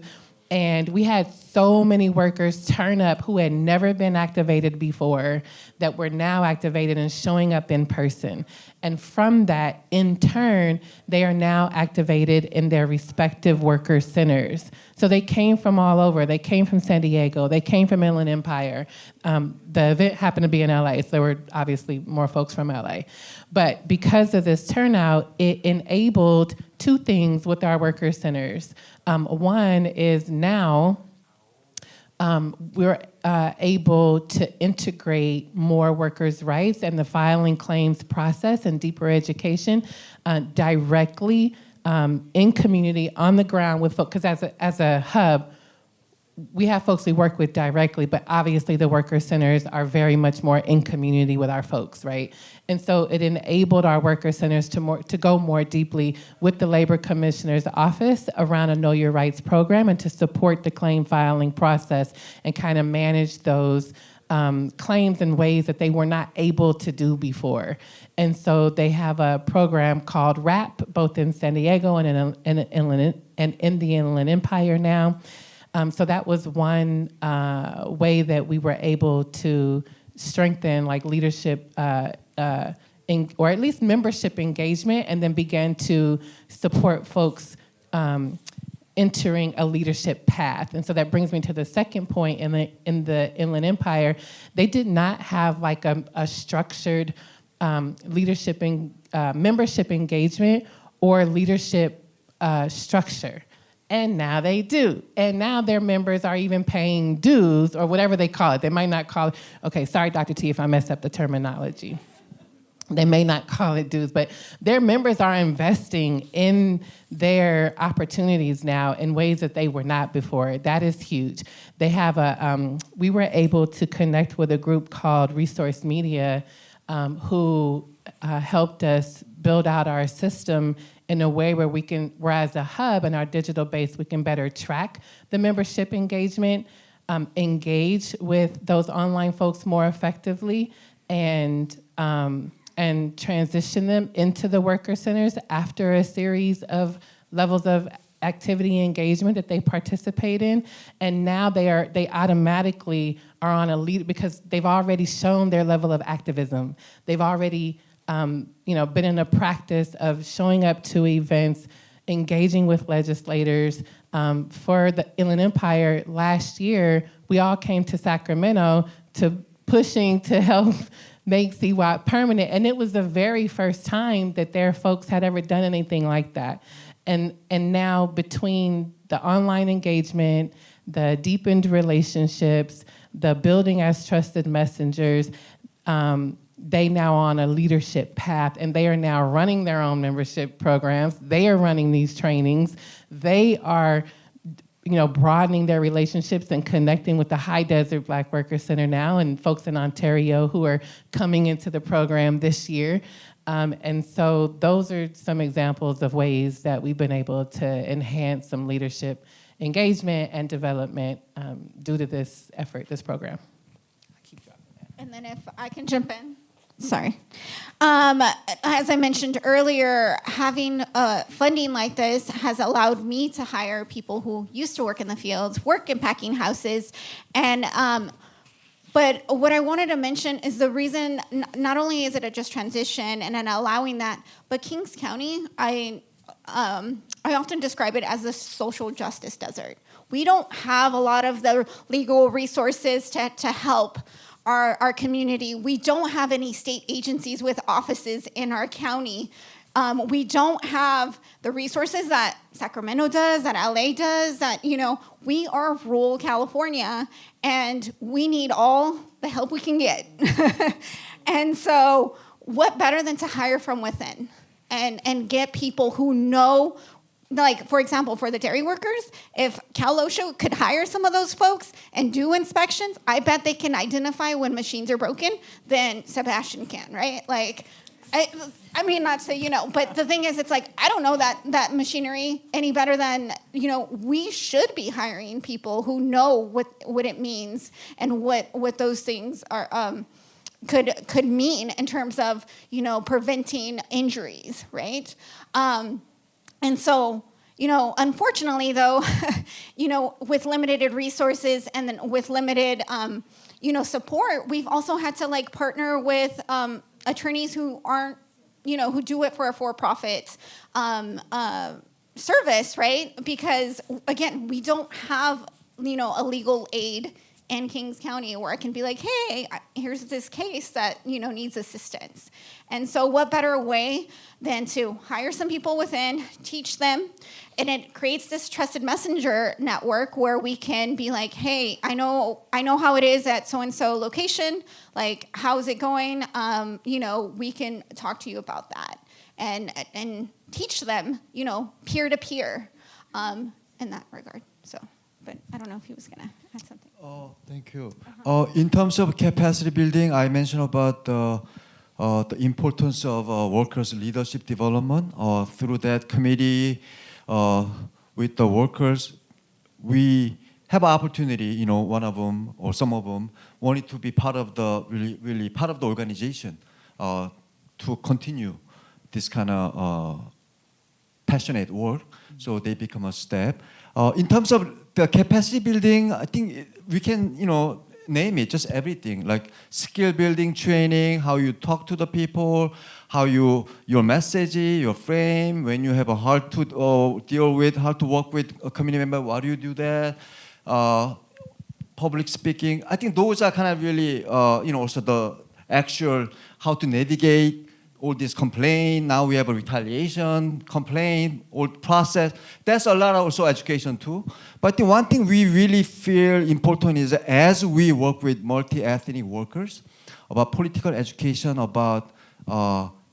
and we had so many workers turn up who had never been activated before, that were now activated and showing up in person. And from that, in turn, they are now activated in their respective worker centers. So they came from all over. They came from San Diego. They came from Inland Empire. The event happened to be in LA, so there were obviously more folks from LA. But because of this turnout, it enabled two things with our worker centers. One is now we're able to integrate more workers' rights and the filing claims process and deeper education directly in community, on the ground with folks, because as a hub, we have folks we work with directly, but obviously the worker centers are very much more in community with our folks, right? And so it enabled our worker centers to go more deeply with the Labor Commissioner's office around a Know Your Rights program, and to support the claim filing process and kind of manage those claims in ways that they were not able to do before. And so they have a program called RAP, both in San Diego and in the Inland Empire now. So that was one way that we were able to strengthen like leadership or at least membership engagement, and then began to support folks entering a leadership path. And so that brings me to the second point. In the Inland Empire, they did not have like a structured leadership and membership engagement or leadership structure. And now they do. And now their members are even paying dues, or whatever they call it. They might not call it, okay, sorry, Dr. T, if I messed up the terminology. They may not call it dues, but their members are investing in their opportunities now in ways that they were not before. That is huge. They have we were able to connect with a group called Resource Media, who helped us build out our system in a way where as a hub in our digital base, we can better track the membership engagement, engage with those online folks more effectively, and transition them into the worker centers after a series of levels of activity and engagement that they participate in. And now they automatically are on a lead, because they've already shown their level of activism. They've already been in a practice of showing up to events, engaging with legislators. For the Inland Empire last year, we all came to Sacramento pushing to help make CWOP permanent. And it was the very first time that their folks had ever done anything like that. And now between the online engagement, the deepened relationships, the building as trusted messengers, they now on a leadership path, and they are now running their own membership programs. They are running these trainings. They are, broadening their relationships and connecting with the High Desert Black Workers Center now, and folks in Ontario who are coming into the program this year. And so those are some examples of ways that we've been able to enhance some leadership engagement and development due to this effort, this program. And then if I can jump in. Sorry. As I mentioned earlier, having funding like this has allowed me to hire people who used to work in the fields, work in packing houses, and but what I wanted to mention is the reason, not only is it a just transition and an allowing that, but Kings County, I often describe it as a social justice desert. We don't have a lot of the legal resources to help our community. We don't have any state agencies with offices in our county. We don't have the resources that Sacramento does, that LA does, that, we are rural California, and we need all the help we can get. And so what better than to hire from within and get people who know. Like, for example, for the dairy workers, if Cal OSHA could hire some of those folks and do inspections, I bet they can identify when machines are broken than Sebastian can, right? Like, I mean, not to, but the thing is, it's like, I don't know that machinery any better than, we should be hiring people who know what it means and what those things are, could mean in terms of, preventing injuries, right? And so, unfortunately, though, with limited resources and then with limited, support, we've also had to partner with attorneys who aren't, who do it for a for-profit service, right? Because again, we don't have, a legal aid in Kings County where I can be like, hey, here's this case that, needs assistance. And so what better way than to hire some people within, teach them, and it creates this trusted messenger network where we can be like, hey, I know how it is at so-and-so location, like, how's it going? We can talk to you about that and teach them, peer-to-peer in that regard. So, but I don't know if he was gonna add something. Oh, thank you. In terms of capacity building, I mentioned about the importance of workers' leadership development. Through that committee with the workers, we have an opportunity. One of them or some of them wanted to be part of the really part of the organization to continue this kind of passionate work. So they become a step. In terms of the capacity building, I think we can, name it, just everything, like skill building training, how you talk to the people, how your message, your frame, when you have a hard to deal with, how to work with a community member, why do you do that? Public speaking, I think those are kind of really, also the actual how to navigate all this complaint. Now we have a retaliation complaint, all process. That's a lot of also education too. But the one thing we really feel important is as we work with multi-ethnic workers, about political education, about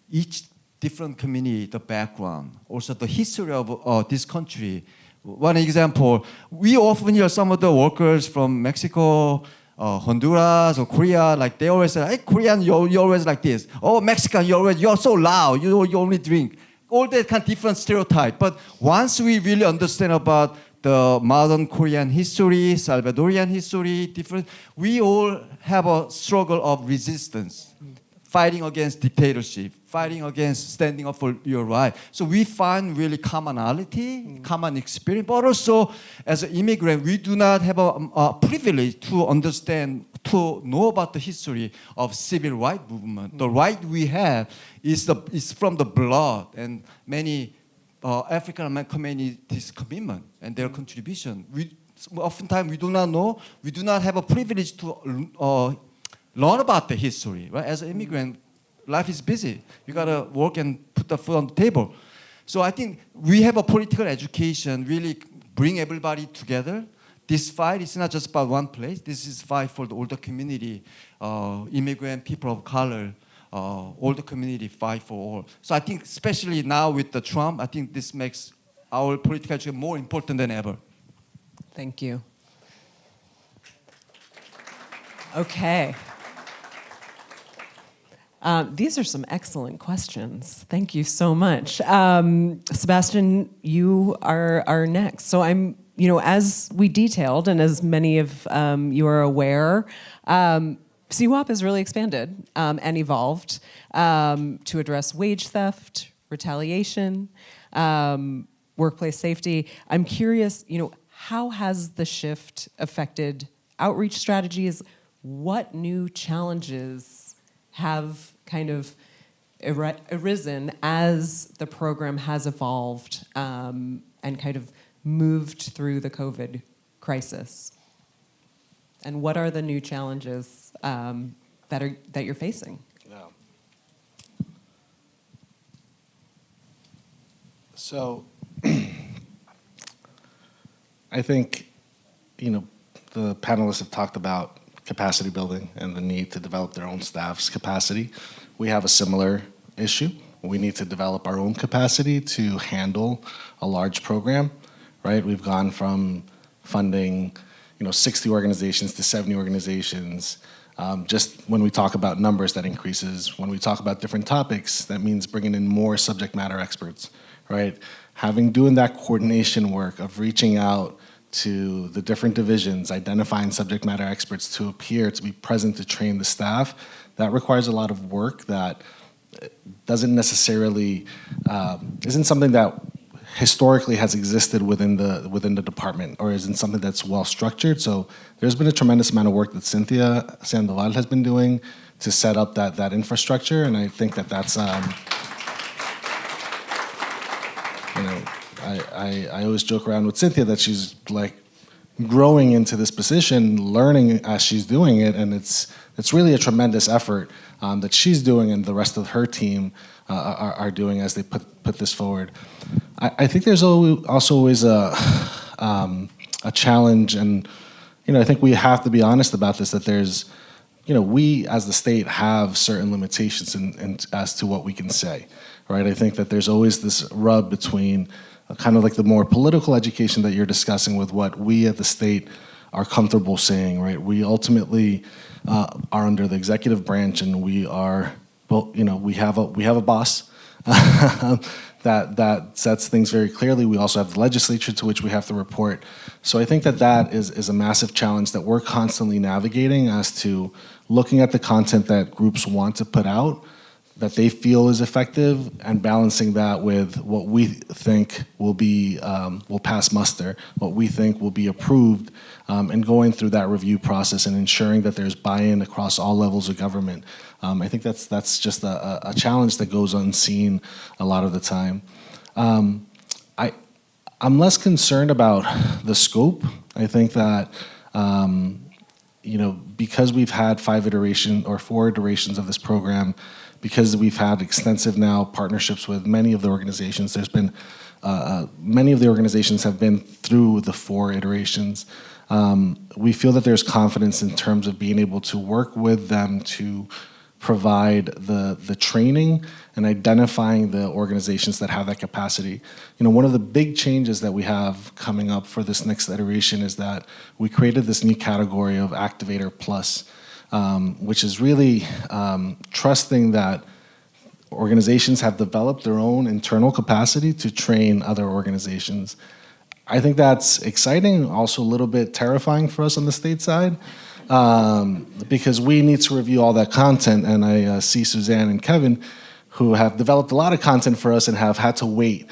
each different community, the background, also the history of this country. One example, we often hear some of the workers from Mexico, Honduras or Korea, like they always say, hey, Korean, you're always like this. Oh, Mexican, you're so loud, you only drink. All that kind of different stereotype. But once we really understand about the modern Korean history, Salvadorian history, we all have a struggle of resistance, fighting against dictatorship, fighting against standing up for your right. So we find really commonality, common experience, but also as an immigrant, we do not have a privilege to understand, to know about the history of civil rights movement. The right we have is from the blood and many African American communities' commitment and their contribution. Oftentimes we do not know, we do not have a privilege to learn about the history, right? As an immigrant, life is busy. You gotta work and put the food on the table. So I think we have a political education, really bring everybody together. This fight is not just about one place. This is fight for the older community, immigrant, people of color, older community, fight for all. So I think especially now with the Trump, I think this makes our political education more important than ever. Thank you. Okay. These are some excellent questions. Thank you so much. Sebastian, you are next. So as we detailed, and as many of you are aware, CWOP has really expanded and evolved to address wage theft, retaliation, workplace safety. I'm curious, how has the shift affected outreach strategies? What new challenges have kind of arisen as the program has evolved and kind of moved through the COVID crisis? And what are the new challenges that you're facing? Yeah. So, I think, the panelists have talked about capacity building and the need to develop their own staff's capacity. We have a similar issue. We need to develop our own capacity to handle a large program, right? We've gone from funding, 60 organizations to 70 organizations. Just when we talk about numbers, that increases. When we talk about different topics, that means bringing in more subject matter experts, right? Doing that coordination work of reaching out to the different divisions, identifying subject matter experts to appear, to be present, to train the staff, that requires a lot of work that doesn't necessarily, isn't something that historically has existed within the department, or isn't something that's well structured. So there's been a tremendous amount of work that Cynthia Sandoval has been doing to set up that infrastructure, and I think that's I always joke around with Cynthia that she's like growing into this position, learning as she's doing it, and it's really a tremendous effort that she's doing and the rest of her team are doing as they put this forward. I think there's also always a challenge, and I think we have to be honest about this, that there's, we as the state have certain limitations in as to what we can say, right? I think that there's always this rub between kind of like the more political education that you're discussing with what we at the state are comfortable saying, right? We ultimately are under the executive branch, and we are, we have a boss that sets things very clearly. We also have the legislature to which we have to report. So I think that is a massive challenge that we're constantly navigating as to looking at the content that groups want to put out, that they feel is effective, and balancing that with what we think will pass muster, what we think will be approved, and going through that review process and ensuring that there's buy-in across all levels of government. I think that's just a challenge that goes unseen a lot of the time. I'm less concerned about the scope. I think that because we've had 4 iterations of this program, because we've had extensive now partnerships with many of the organizations, there's been many of the organizations have been through the 4 iterations. We feel that there's confidence in terms of being able to work with them to provide the training and identifying the organizations that have that capacity. One of the big changes that we have coming up for this next iteration is that we created this new category of Activator Plus, which is really trusting that organizations have developed their own internal capacity to train other organizations. I think that's exciting, also a little bit terrifying for us on the state side, because we need to review all that content, and I see Suzanne and Kevin, who have developed a lot of content for us and have had to wait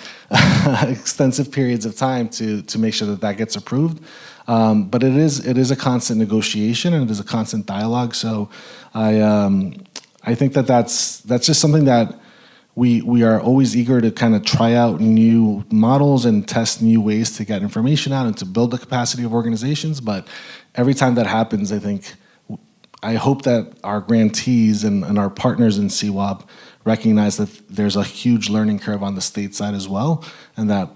extensive periods of time to make sure that gets approved. But it is a constant negotiation, and it is a constant dialogue. So I think that's just something that we are always eager to kind of try out new models and test new ways to get information out and to build the capacity of organizations. But every time that happens, I think I hope that our grantees and our partners in CWOP recognize that there's a huge learning curve on the state side as well, and that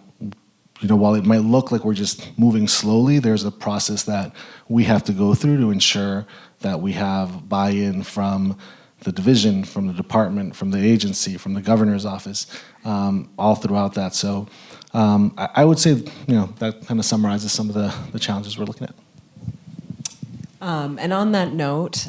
while it might look like we're just moving slowly, there's a process that we have to go through to ensure that we have buy-in from the division, from the department, from the agency, from the governor's office, all throughout that. So I would say, that kind of summarizes some of the challenges we're looking at. And on that note,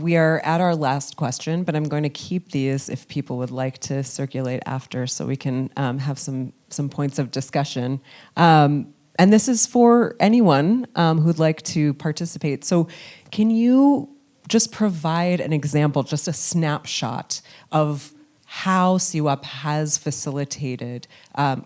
we are at our last question, but I'm going to keep these if people would like to circulate after so we can have some points of discussion. And this is for anyone who'd like to participate. So can you just provide an example, just a snapshot of how CWOP has facilitated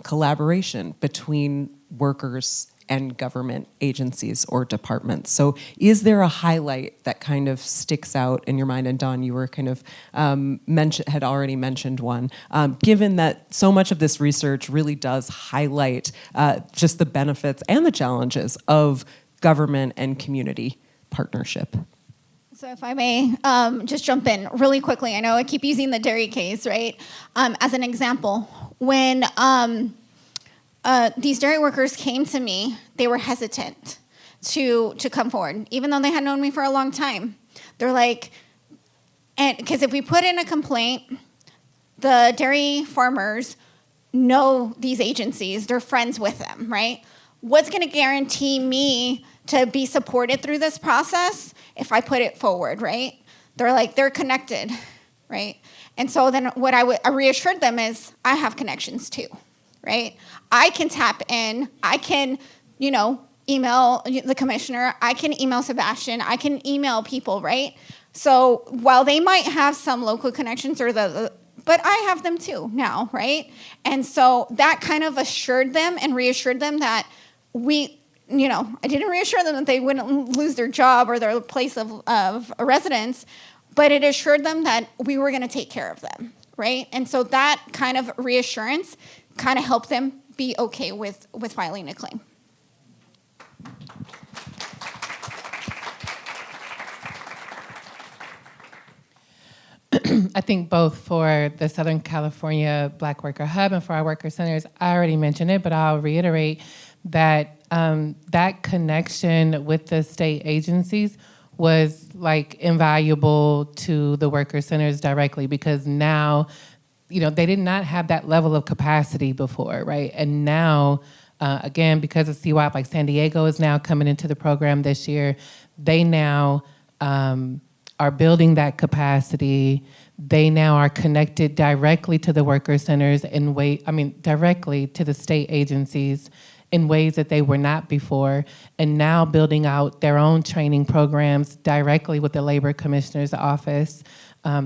collaboration between workers and government agencies or departments? So is there a highlight that kind of sticks out in your mind? And Dawn, you were kind of had already mentioned one. Given that so much of this research really does highlight just the benefits and the challenges of government and community partnership. So if I may just jump in really quickly. I know I keep using the dairy case, right? As an example, when these dairy workers came to me, they were hesitant to come forward, even though they had known me for a long time. They're like, and because if we put in a complaint, the dairy farmers know these agencies, they're friends with them, right? What's going to guarantee me to be supported through this process if I put it forward, right? They're like, they're connected, right? And so then what I reassured them is I have connections too, right? I can tap in, I can, email the commissioner, I can email Sebastian, I can email people, right? So while they might have some local connections but I have them too now, right? And so that kind of assured them and reassured them that I didn't reassure them that they wouldn't lose their job or their place of residence, but it assured them that we were going to take care of them, right? And so that kind of reassurance kind of helped them be okay with filing a claim. I think both for the Southern California Black Worker Hub and for our worker centers, I already mentioned it, but I'll reiterate that that connection with the state agencies was like invaluable to the worker centers directly, because now, they did not have that level of capacity before, right? And now, again, because of CWOP, like San Diego is now coming into the program this year, they now are building that capacity. They now are connected directly to the worker centers directly to the state agencies in ways that they were not before, and now building out their own training programs directly with the Labor Commissioner's Office,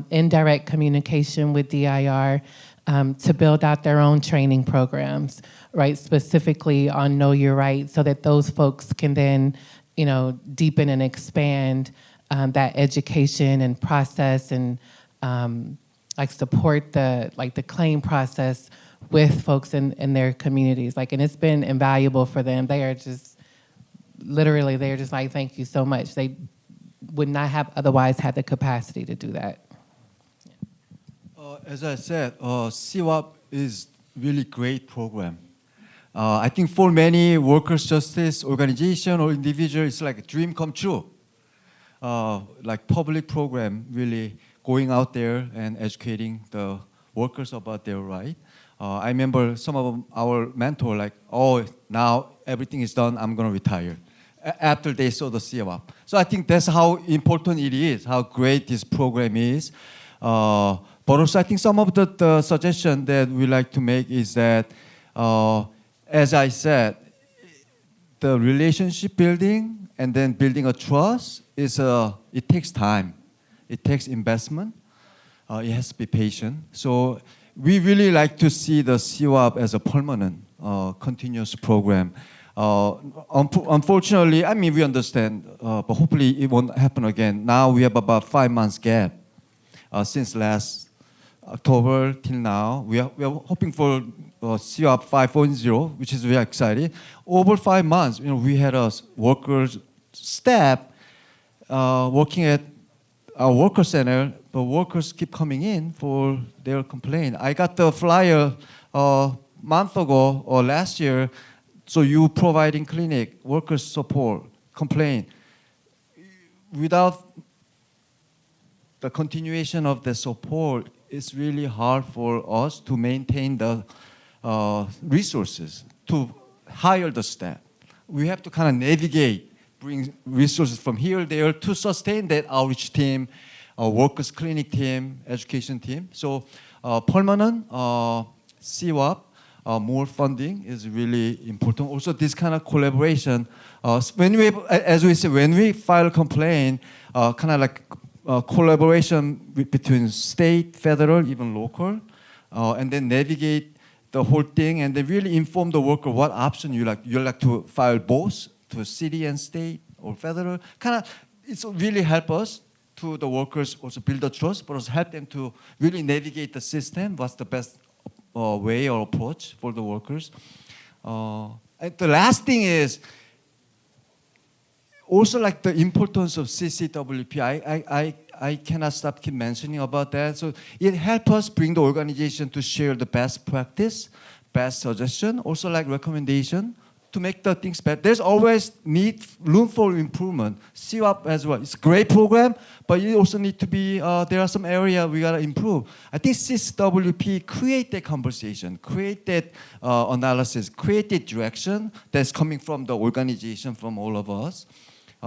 in direct communication with DIR, to build out their own training programs, right, specifically on Know Your Right, so that those folks can then, deepen and expand that education and process and support the claim process with folks in their communities. And it's been invaluable for them. They are just, literally, they're just like, thank you so much. They would not have otherwise had the capacity to do that. As I said, CWOP is really great program. I think for many workers' justice organization or individual, it's like a dream come true. Like public program, really going out there and educating the workers about their right. I remember some of our mentor now everything is done, I'm gonna retire. After they saw the CWOP. So I think that's how important it is, how great this program is. But also I think some of the suggestion that we like to make is that, as I said, the relationship building and then building a trust it takes time. It takes investment. It has to be patient. So we really like to see the CWOP as a permanent, continuous program. Unfortunately, we understand, but hopefully it won't happen again. Now we have about 5 months gap since last October till now. We are hoping for CWOP 5.0, which is very exciting. Over 5 months, we had a workers staff working at our worker center, the workers keep coming in for their complaint. I got the flyer a month ago or last year. So you providing clinic, workers support, complaint. Without the continuation of the support, it's really hard for us to maintain the resources, to hire the staff. We have to kind of navigate, bring resources from here, there to sustain that outreach team, workers clinic team, education team. So permanent CWOP, more funding is really important. Also, this kind of collaboration. When we, as we say, when we file a complaint, kind of like collaboration between state, federal, even local, and then navigate the whole thing, and they really inform the worker what option you like to file both to city and state or federal. Kind of, it's really help us to the workers also build the trust, but also help them to really navigate the system. What's the best way or approach for the workers? And the last thing is also like the importance of CCWP. I cannot stop keep mentioning about that. So it helps us bring the organization to share the best practice, best suggestion, also like recommendation to make the things better. There's always room for improvement. CWOP as well. It's a great program, but you also need to be, there are some areas we gotta improve. I think CWP create that conversation, create that analysis, create that direction that's coming from the organization, from all of us.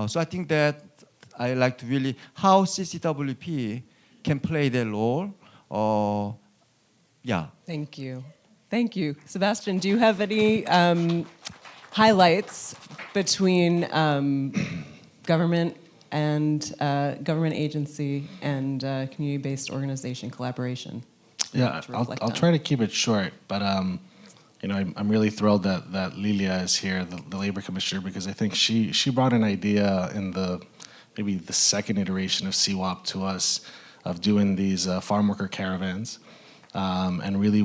So I think that I like to really how CCWP can play their role. Yeah. Thank you. Thank you. Sebastian, do you have any highlights between government and government agency and community-based organization collaboration? Yeah, I'll try to keep it short, but you know, I'm really thrilled that Lilia is here, the labor commissioner, because I think she brought an idea in maybe the second iteration of CWOP to us of doing these farm worker caravans and really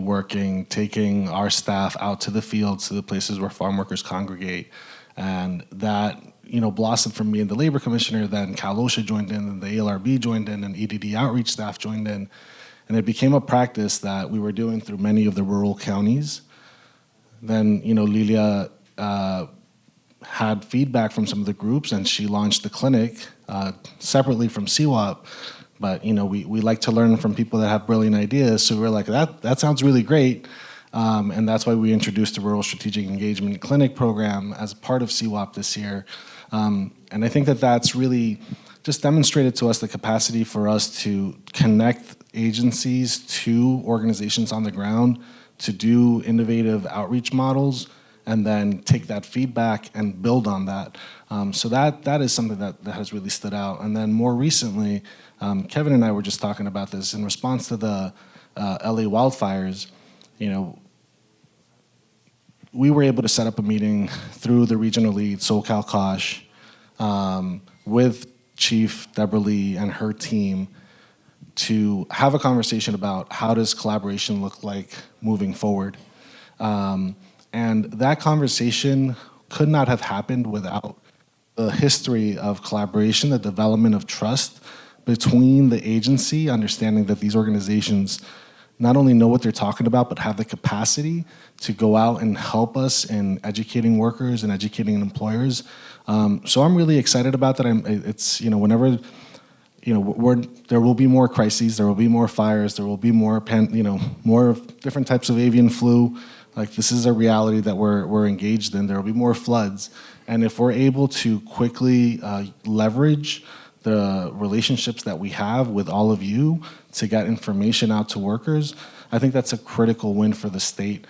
taking our staff out to the fields, to the places where farm workers congregate. And that, you know, blossomed from me and the labor commissioner, then Cal OSHA joined in, and the ALRB joined in, and EDD outreach staff joined in. And it became a practice that we were doing through many of the rural counties. Then, you know, Lilia had feedback from some of the groups, and she launched the clinic separately from CWOP. But, you know, we like to learn from people that have brilliant ideas, so we're like, that sounds really great. And that's why we introduced the Rural Strategic Engagement Clinic program as part of CWOP this year. And I think that's really just demonstrated to us the capacity for us to connect agencies to organizations on the ground, to do innovative outreach models, and then take that feedback and build on that. So that is something that has really stood out. And then more recently, Kevin and I were just talking about this in response to the LA wildfires. You know, we were able to set up a meeting through the regional lead, SoCal Kosh, with Chief Deborah Lee and her team to have a conversation about how does collaboration look like moving forward. And that conversation could not have happened without the history of collaboration, the development of trust between the agency, understanding that these organizations not only know what they're talking about, but have the capacity to go out and help us in educating workers and educating employers. So I'm really excited about that. It's, you know, whenever, you know, there will be more crises, there will be more fires, there will be more, more different types of avian flu. Like, this is a reality that we're engaged in. There will be more floods. And if we're able to quickly leverage the relationships that we have with all of you to get information out to workers, I think that's a critical win for the state.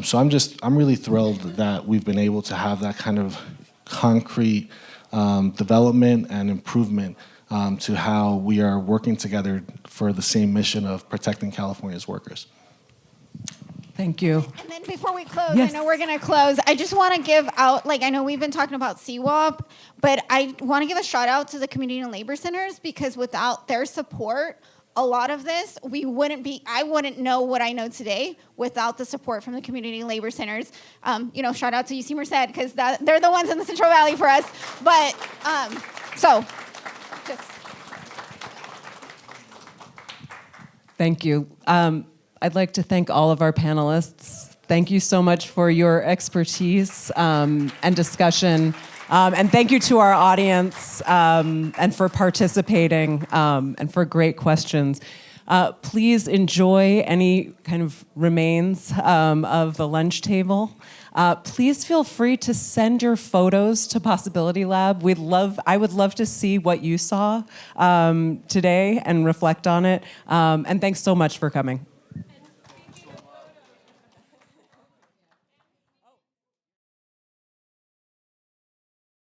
So I'm really thrilled that we've been able to have that kind of concrete development and improvement to how we are working together for the same mission of protecting California's workers. Thank you. And then before we close, Yes. I know we're going to close. I just want to give out, I know we've been talking about CWOP, but I want to give a shout out to the community and labor centers, because without their support, a lot of this, I wouldn't know what I know today without the support from the community and labor centers. Shout out to UC Merced, because they're the ones in the Central Valley for us. But, Thank you. I'd like to thank all of our panelists. Thank you so much for your expertise and discussion. And thank you to our audience and for participating and for great questions. Please enjoy any kind of remains of the lunch table. Please feel free to send your photos to Possibility Lab. I would love to see what you saw today and reflect on it. And thanks so much for coming.